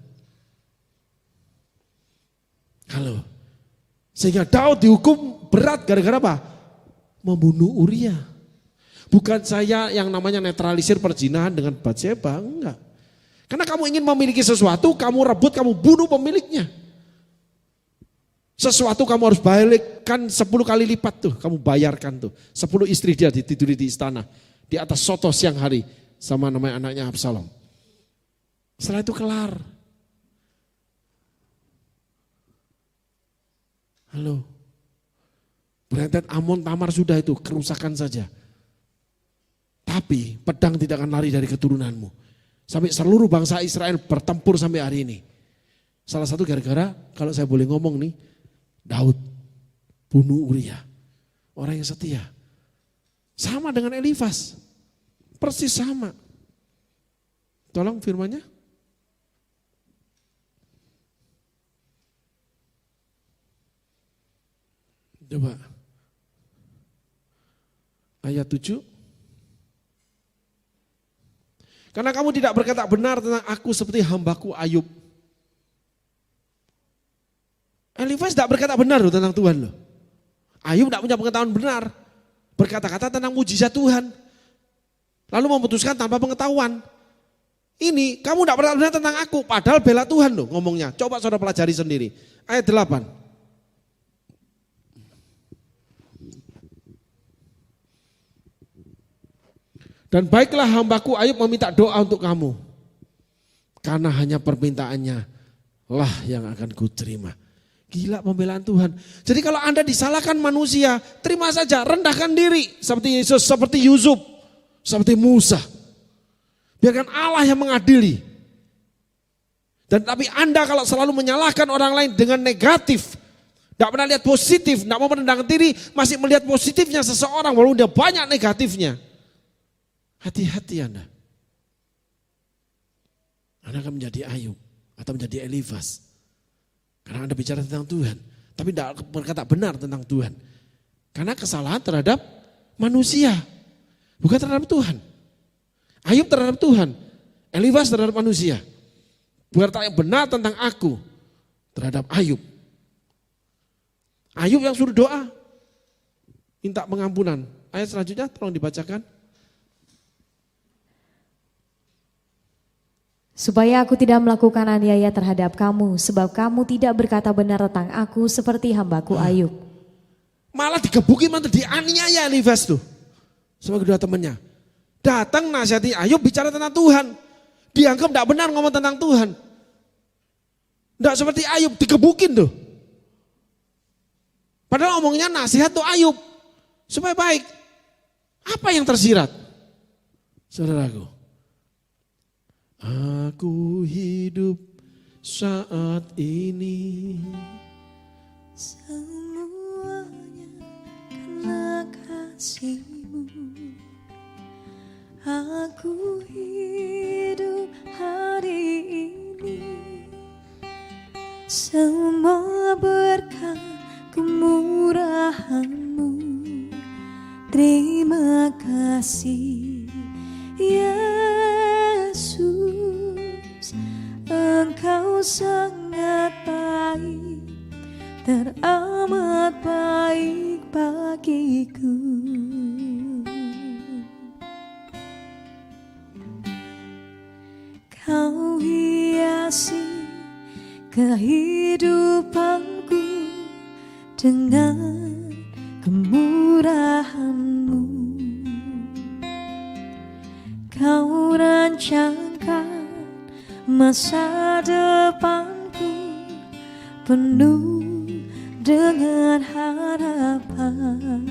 Halo. Sehingga Daud dihukum berat gara-gara apa? Membunuh Uria. Bukan saya yang namanya netralisir perzinahan dengan Batseba, enggak. Karena kamu ingin memiliki sesuatu, kamu rebut, kamu bunuh pemiliknya. Sesuatu kamu harus balikkan 10 kali lipat tuh, kamu bayarkan tuh. 10 istri dia ditiduri di istana, di atas soto siang hari sama namanya anaknya Absalom. Setelah itu kelar. Halo. Berentet Amon Tamar sudah itu, kerusakan saja. Tapi pedang tidak akan lari dari keturunanmu. Sampai seluruh bangsa Israel bertempur sampai hari ini. Salah satu gara-gara, kalau saya boleh ngomong nih, Daud bunuh Uria. Orang yang setia. Sama dengan Elifas. Persis sama. Tolong firmannya. Coba. Ayat 7. Karena kamu tidak berkata benar tentang aku seperti hambaku Ayub. Elifas tidak berkata benar loh tentang Tuhan loh. Ayub tidak punya pengetahuan benar. Berkata-kata tentang mujizat Tuhan. Lalu memutuskan tanpa pengetahuan. Ini kamu tidak berkata benar tentang aku. Padahal bela Tuhan loh ngomongnya. Coba saudara pelajari sendiri. Ayat 8. Dan baiklah hambaku Ayub meminta doa untuk kamu. Karena hanya permintaannya lah yang akan kuterima. Gila pembelaan Tuhan. Jadi kalau Anda disalahkan manusia, terima saja, rendahkan diri. Seperti Yesus, seperti Yusuf, seperti Musa. Biarkan Allah yang mengadili. Dan tapi Anda kalau selalu menyalahkan orang lain dengan negatif, tidak pernah lihat positif, tidak mau merendahkan diri, masih melihat positifnya seseorang walaupun dia banyak negatifnya. Hati-hati Anda. Anda akan menjadi Ayub atau menjadi Elifas. Karena Anda bicara tentang Tuhan, tapi tidak berkata benar tentang Tuhan. Karena kesalahan terhadap manusia, bukan terhadap Tuhan. Ayub terhadap Tuhan, Elifas terhadap manusia. Berkata yang benar tentang aku terhadap Ayub. Ayub yang suruh doa, minta pengampunan. Ayat selanjutnya tolong dibacakan. Supaya aku tidak melakukan aniaya terhadap kamu, sebab kamu tidak berkata benar tentang aku seperti hambaku Ayub. Malah digebuki mantu dianiaya Elifas tuh. Sama kedua temannya. Datang nasihati Ayub bicara tentang Tuhan. Dianggap tidak benar ngomong tentang Tuhan. Tidak seperti Ayub digebukin tuh. Padahal omongnya nasihat tuh Ayub. Supaya baik. Apa yang tersirat? Saudaraku. Aku hidup saat ini semuanya karena kasih-Mu. Aku hidup hari ini semua berkat kemurahan-Mu. Terima kasih Yesus, Engkau sangat baik, teramat baik bagiku. Kau hiasi kehidupanku dengan kemurahan-Mu. Kau rancangkan masa depanku penuh dengan harapan.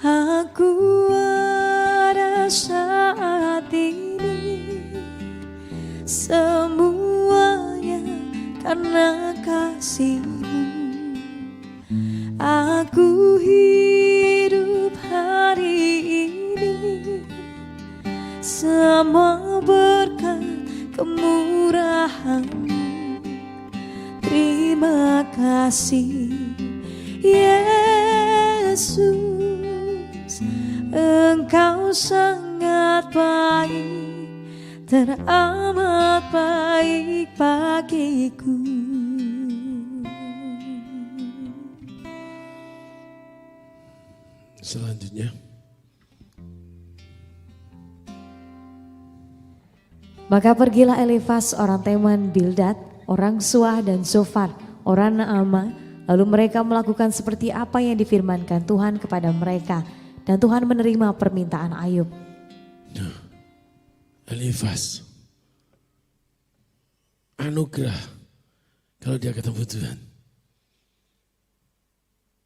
Aku ada saat ini semuanya karena kasih-Mu. Aku hidup hari ini semua berkat kemurahan-Mu. Terima kasih Yesus, Engkau sangat baik, teramat baik bagiku. Selanjutnya. Maka pergilah Elifas orang Teman, Bildad, orang Suah dan Zofar, orang Naama. Lalu mereka melakukan seperti apa yang difirmankan Tuhan kepada mereka. Dan Tuhan menerima permintaan Ayub. Elifas. Anugerah kalau dia ketemu Tuhan.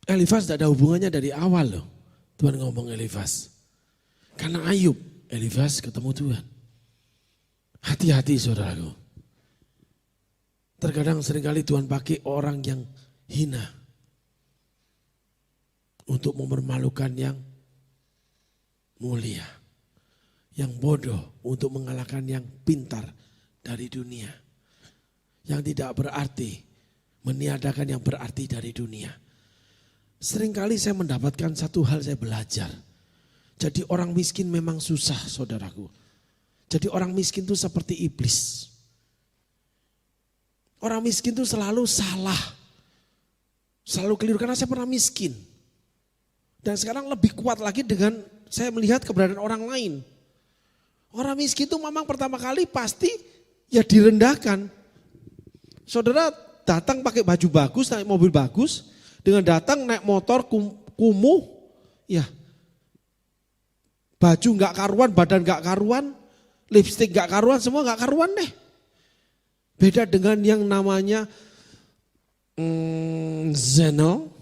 Elifas tidak ada hubungannya dari awal loh. Tuhan ngomong Elifas. Karena Ayub, Elifas ketemu Tuhan. Hati-hati saudaraku. Terkadang seringkali Tuhan pakai orang yang hina. Untuk mempermalukan yang mulia. Yang bodoh untuk mengalahkan yang pintar dari dunia. Yang tidak berarti, meniadakan yang berarti dari dunia. Seringkali saya mendapatkan satu hal saya belajar. Jadi orang miskin memang susah saudaraku. Jadi orang miskin itu seperti iblis. Orang miskin itu selalu salah. Selalu keliru karena saya pernah miskin. Dan sekarang lebih kuat lagi dengan saya melihat keberadaan orang lain. Orang miskin itu memang pertama kali pasti ya direndahkan. Saudara datang pakai baju bagus, naik mobil bagus. Dengan datang naik motor kumuh, ya baju nggak karuan, badan nggak karuan, lipstik nggak karuan, semua nggak karuan deh. Beda dengan yang namanya Chanel,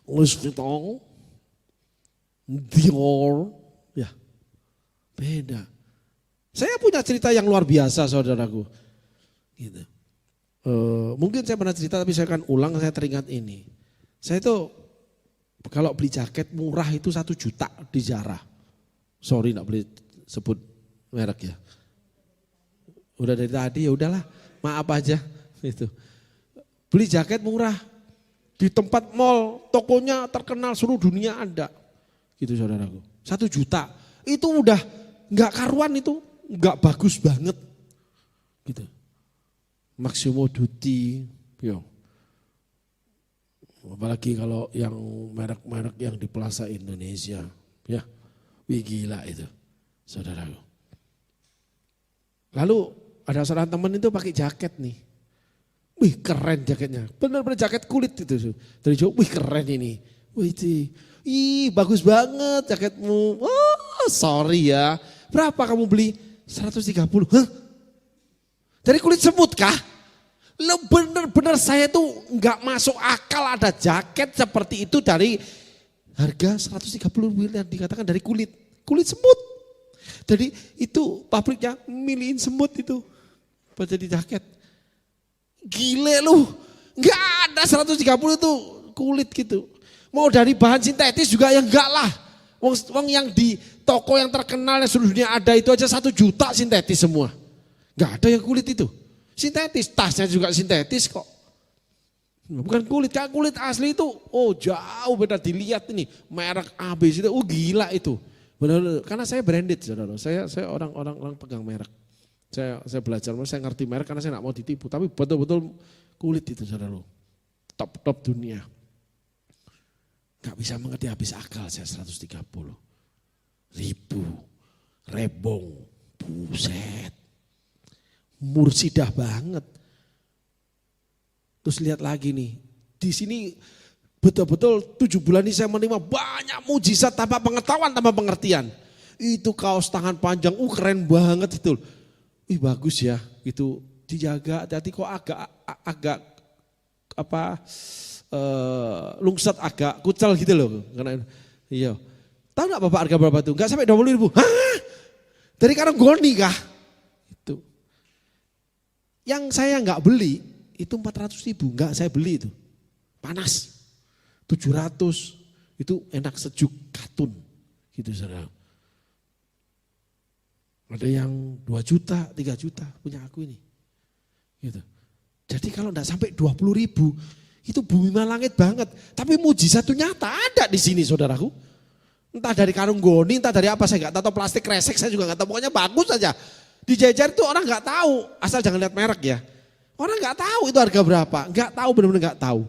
Louis Vuitton, Dior, ya beda. Saya punya cerita yang luar biasa saudaraku, gitu. Mungkin saya pernah cerita tapi saya akan ulang, saya teringat ini. Saya itu kalau beli jaket murah itu 1 juta di Zara. Sorry enggak boleh sebut merek ya. Udah dari tadi ya udahlah, maaf aja itu. Beli jaket murah di tempat mall, tokonya terkenal seluruh dunia ada. Gitu saudaraku. 1 juta. Itu udah enggak karuan itu, enggak bagus banget. Gitu. Massimo Dutti, yo. Apalagi kalau yang merek-merek yang di Plaza Indonesia, ya, wih gila itu, saudaraku. Lalu ada seorang teman itu pakai jaket nih, wih keren jaketnya, benar-benar jaket kulit itu, dari jauh, wih keren ini, wih itu, ih bagus banget jaketmu, oh sorry ya, berapa kamu beli? 130, hah? Dari kulit semut kah? Lo bener-bener saya tuh nggak masuk akal ada jaket seperti itu dari harga 130 miliar dikatakan dari kulit semut. Jadi itu pabriknya milihin semut itu buat jadi jaket. Gile lu, nggak ada 130 itu kulit gitu. Mau dari bahan sintetis juga ya enggak lah. Wong yang di toko yang terkenal yang seluruh dunia ada itu aja 1 juta sintetis semua. Nggak ada yang kulit itu. Sintetis, tasnya juga sintetis kok. Bukan kulit, kayak kulit asli itu. Oh jauh beda dilihat ini. Merek ABC itu, oh gila itu. Benar, karena saya branded saudara. Saya orang pegang merek. Saya belajar, saya ngerti merek karena saya nggak mau ditipu. Tapi betul-betul kulit itu saudara. Top dunia. Gak bisa mengerti habis akal saya 130 ribu. Rebong, buset. Mursidah banget. Terus lihat lagi nih, di sini betul-betul 7 bulan ini saya menerima banyak mujizat tanpa pengetahuan, tanpa pengertian. Itu kaos tangan panjang, keren banget itu. Ih bagus ya, itu dijaga. Hati-hati kok agak lungsat, agak kucel gitu loh. Karena iya. Tahu nggak Bapak harga berapa tuh? Enggak sampai 20 ribu. Hah? Dari Karanggoni kah? Itu. Yang saya nggak beli itu 400 ribu, nggak saya beli itu. Panas. 700 itu enak sejuk katun gitu saudara. Ada yang 2 juta, 3 juta punya aku ini. Gitu. Jadi kalau enggak sampai 20 ribu itu bumi langit banget. Tapi mujizat itu nyata ada di sini saudaraku. Entah dari Karanggoni, entah dari apa saya enggak tahu, plastik kresek saya juga enggak tahu. Pokoknya bagus saja. Di Jajar itu orang nggak tahu, asal jangan lihat merek ya. Orang nggak tahu itu harga berapa, nggak tahu, benar-benar nggak tahu.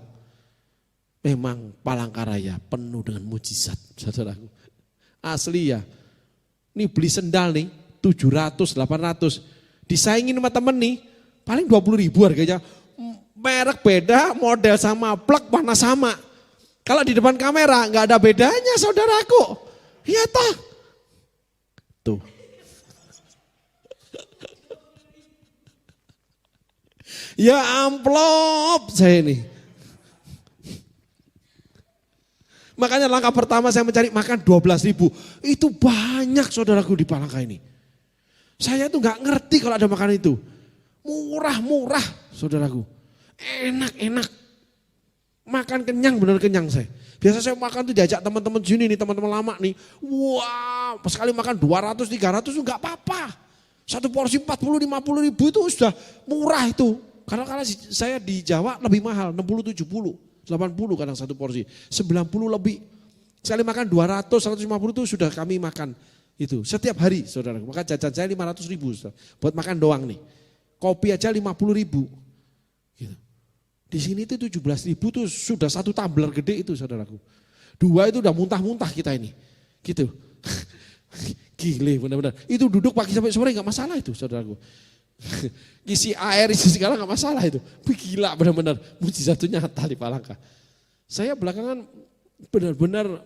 Memang Palangkaraya penuh dengan mujizat, saudaraku. Asli ya. Nih beli sendal nih 700, 800. Disaingin sama temen nih, paling 20.000 harganya. Merek beda, model sama, plug warna sama. Kalau di depan kamera nggak ada bedanya, saudaraku. Iya toh. Tuh. Ya amplop saya ini. Makanya langkah pertama saya mencari makan 12.000. Itu banyak saudaraku di Palangka ini. Saya tuh nggak ngerti kalau ada makanan itu. Murah-murah saudaraku. Enak-enak. Makan kenyang, benar kenyang saya. Biasa saya makan tuh diajak teman-teman sini nih, teman-teman lama nih. Wah, sekali makan 200, 300 tuh nggak apa-apa. Satu porsi 40, 50 ribu itu sudah murah itu. Karena saya di Jawa lebih mahal, 60, 70, 80 kadang satu porsi. 90 lebih. Sekali makan 200, 150 itu sudah kami makan. Itu setiap hari saudara. Maka jajan saya 500 ribu buat makan doang nih. Kopi aja 50 ribu. Gitu. Di sini itu 17 ribu tuh sudah satu tumbler gede itu saudaraku. 2 itu udah muntah-muntah kita ini. Gitu. Gile benar-benar. Itu duduk pagi sampai sore gak masalah itu saudaraku. Isi air, isi segala gak masalah itu. Gila benar-benar. Mujizat itu nyata di Palangka. Saya belakangan benar-benar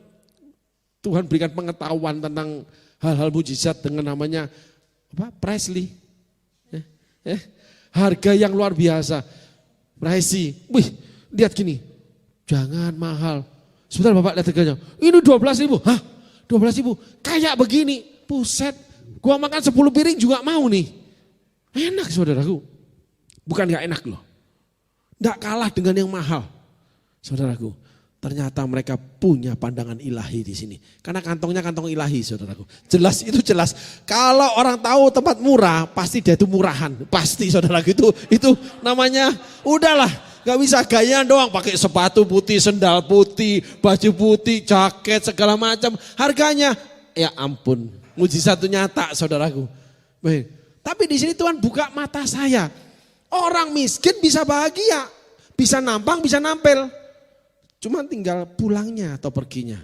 Tuhan berikan pengetahuan tentang hal-hal mujizat dengan namanya Presley. Harga yang luar biasa. Presley. Wih, lihat gini. Jangan mahal. Sebentar Bapak lihat harganya. Ini 12 ribu. Hah? 12 ribu. Kayak begini. Buset. Gua makan 10 piring juga mau nih. Enak saudaraku. Bukan gak enak loh. Gak kalah dengan yang mahal. Saudaraku. Ternyata mereka punya pandangan ilahi di sini. Karena kantongnya kantong ilahi saudaraku. Jelas itu jelas. Kalau orang tahu tempat murah, pasti dia itu murahan. Pasti saudaraku itu namanya udahlah. Gak bisa gaya doang pakai sepatu putih, sendal putih, baju putih, jaket segala macam. Harganya ya ampun. Mujizat itu nyata saudaraku. Baik. Tapi di sini Tuhan buka mata saya. Orang miskin bisa bahagia. Bisa nampang, bisa nampil. Cuma tinggal pulangnya atau perginya.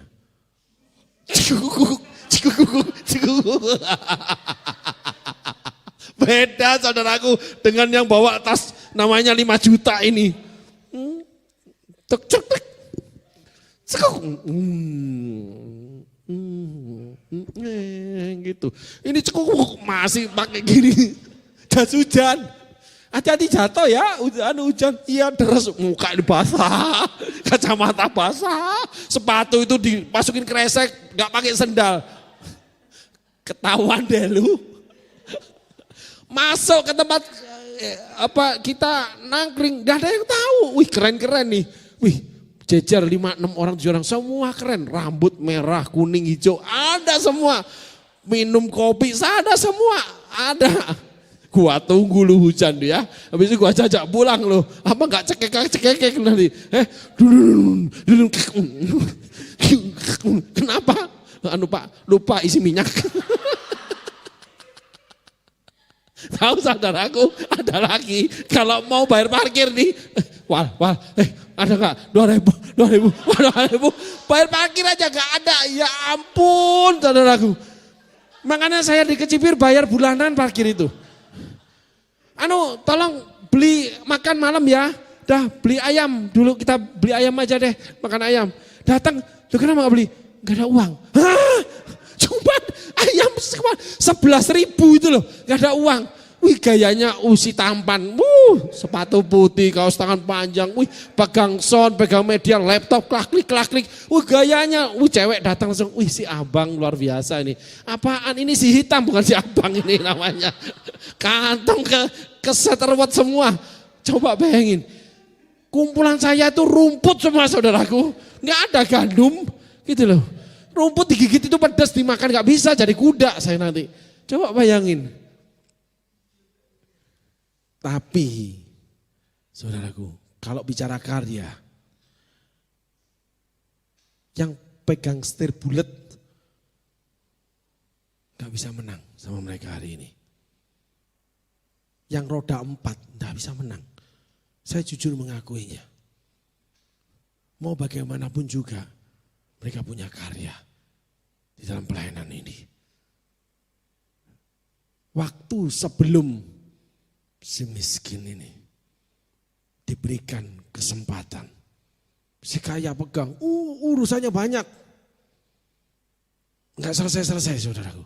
Beda saudaraku dengan yang bawa tas namanya 5 juta ini. Gitu. Ini cukup masih pakai gini. Jas hujan. Hati-hati jatuh ya, hujan. Iya deres, muka ini basah, kacamata basah, sepatu itu dimasukin kresek, nggak pakai sendal. Ketahuan deh lu. Masuk ke tempat kita nangkring, gak ada yang tahu. Wih keren-keren nih. Wih jejer 5-6 orang 7 orang semua keren. Rambut merah, kuning, hijau, ada semua. Minum kopi, ada semua, ada. Gua tunggu lu hujan ya. Habis itu gua jajak pulang lu. Apa enggak cekek nanti. Kenapa? Pak, lupa isi minyak. Tahu saudaraku, ada lagi. Kalau mau bayar parkir nih. Ada enggak? 2.000. Bayar parkir aja enggak ada. Ya ampun saudaraku. Makanya saya di Kecipir bayar bulanan parkir itu. Tolong beli makan malam ya. Dah beli ayam dulu, kita beli ayam aja deh, makan ayam. Datang, lu kenapa gak beli? Gak ada uang. Hah? Cuma ayam 11.000 itu loh, gak ada uang. Wih gayanya usi tampan, sepatu putih, kaos tangan panjang, wih pegang sound, pegang media, laptop, klak-klik. Wih gayanya, cewek datang langsung, wih si abang luar biasa ini. Apaan ini si hitam, bukan si abang ini namanya. Kantong keseterwet semua. Coba bayangin, kumpulan saya itu rumput semua saudaraku. Nggak ada gandum, gitu loh. Rumput digigit itu pedas, dimakan nggak bisa, jadi kuda saya nanti. Coba bayangin. Tapi, saudaraku, kalau bicara karya, yang pegang setir bulet, gak bisa menang sama mereka hari ini. yang roda 4, tidak bisa menang. Saya jujur mengakuinya. Mau bagaimanapun juga, mereka punya karya di dalam pelayanan ini. Waktu sebelum si miskin ini diberikan kesempatan, si kaya pegang, urusannya banyak. Enggak selesai-selesai saudaraku.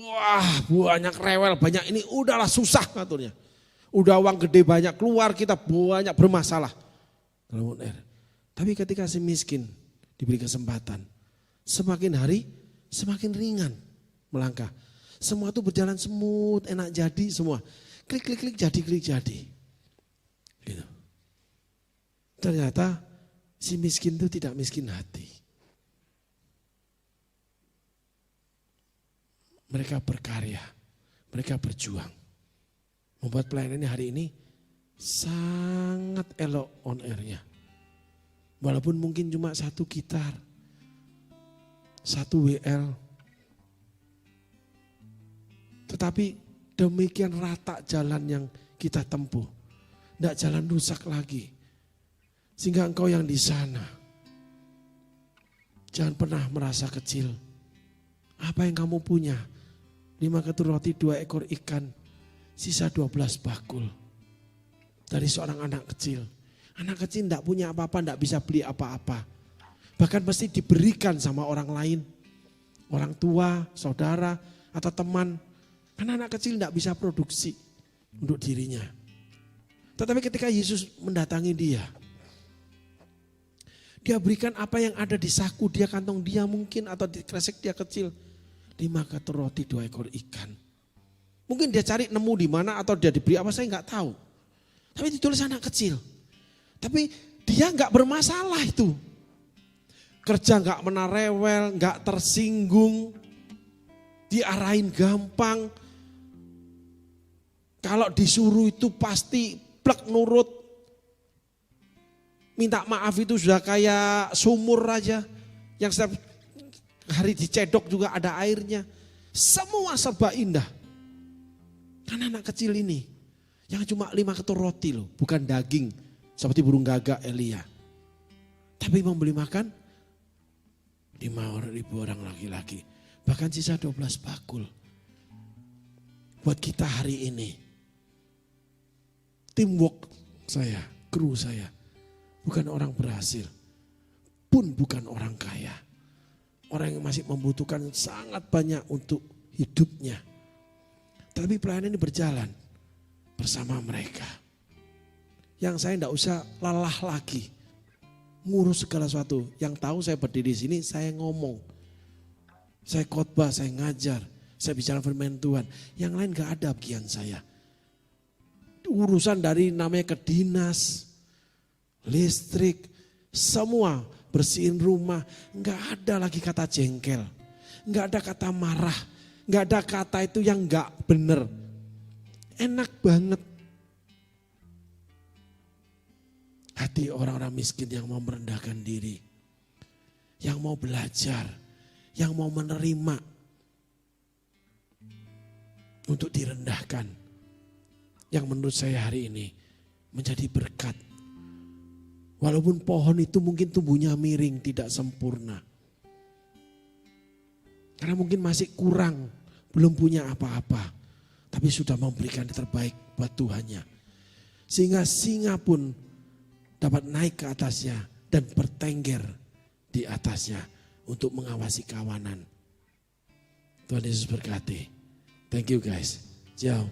Wah banyak rewel, banyak ini udahlah susah ngaturnya. Udah uang gede banyak keluar, kita banyak bermasalah. Tapi ketika si miskin diberi kesempatan, semakin hari semakin ringan melangkah. Semua itu berjalan smooth, enak jadi semua. Klik jadi, klik jadi. Gitu. Ternyata si miskin itu tidak miskin hati. Mereka berkarya, mereka berjuang. Membuat pelayanan ini hari ini sangat elok on airnya. Walaupun mungkin cuma 1 gitar, 1 WL. Tetapi demikian rata jalan yang kita tempuh. Tidak jalan rusak lagi. Sehingga engkau yang di sana, jangan pernah merasa kecil. Apa yang kamu punya? 5 ketur roti, 2 ekor ikan, sisa 12 bakul. Dari seorang anak kecil. Anak kecil tidak punya apa-apa, tidak bisa beli apa-apa. Bahkan pasti diberikan sama orang lain. Orang tua, saudara, atau teman. Karena anak kecil tidak bisa produksi untuk dirinya. Tetapi ketika Yesus mendatangi dia, dia berikan apa yang ada di saku dia, kantong dia mungkin, atau di kresek dia kecil. 5 ketur roti, 2 ekor ikan. Mungkin dia cari nemu di mana atau dia diberi apa, saya nggak tahu. Tapi ditulis anak kecil. Tapi dia nggak bermasalah itu. Kerja nggak pernah rewel, nggak tersinggung, diarahin gampang. Kalau disuruh itu pasti plek nurut. Minta maaf itu sudah kayak sumur aja. Yang setiap hari dicedok juga ada airnya. Semua serba indah. Karena anak kecil ini yang cuma 5 ketur roti loh, bukan daging. Seperti burung gagak Elia. Tapi membeli makan 5.000 orang laki-laki. Bahkan sisa 12 bakul. Buat kita hari ini. Teamwork saya, kru saya. Bukan orang berhasil. Pun bukan orang kaya. Orang yang masih membutuhkan sangat banyak untuk hidupnya. Tapi pelayanan ini berjalan bersama mereka. Yang saya tidak usah lelah lagi. Ngurus segala sesuatu. Yang tahu saya berdiri di sini, saya ngomong. Saya khotbah, saya ngajar. Saya bicara firman Tuhan. Yang lain gak ada bagian saya. Urusan dari namanya ke dinas, listrik, semua bersihin rumah. Gak ada lagi kata jengkel. Gak ada kata marah. Gak ada kata itu yang gak benar. Enak banget. Hati orang-orang miskin yang mau merendahkan diri. Yang mau belajar. Yang mau menerima. Untuk direndahkan. Yang menurut saya hari ini menjadi berkat. Walaupun pohon itu mungkin tumbuhnya miring, tidak sempurna. Karena mungkin masih kurang, belum punya apa-apa. Tapi sudah memberikan yang terbaik buat Tuhannya. Sehingga singa pun dapat naik ke atasnya dan bertengger di atasnya untuk mengawasi kawanan. Tuhan Yesus berkati. Thank you guys. Ciao.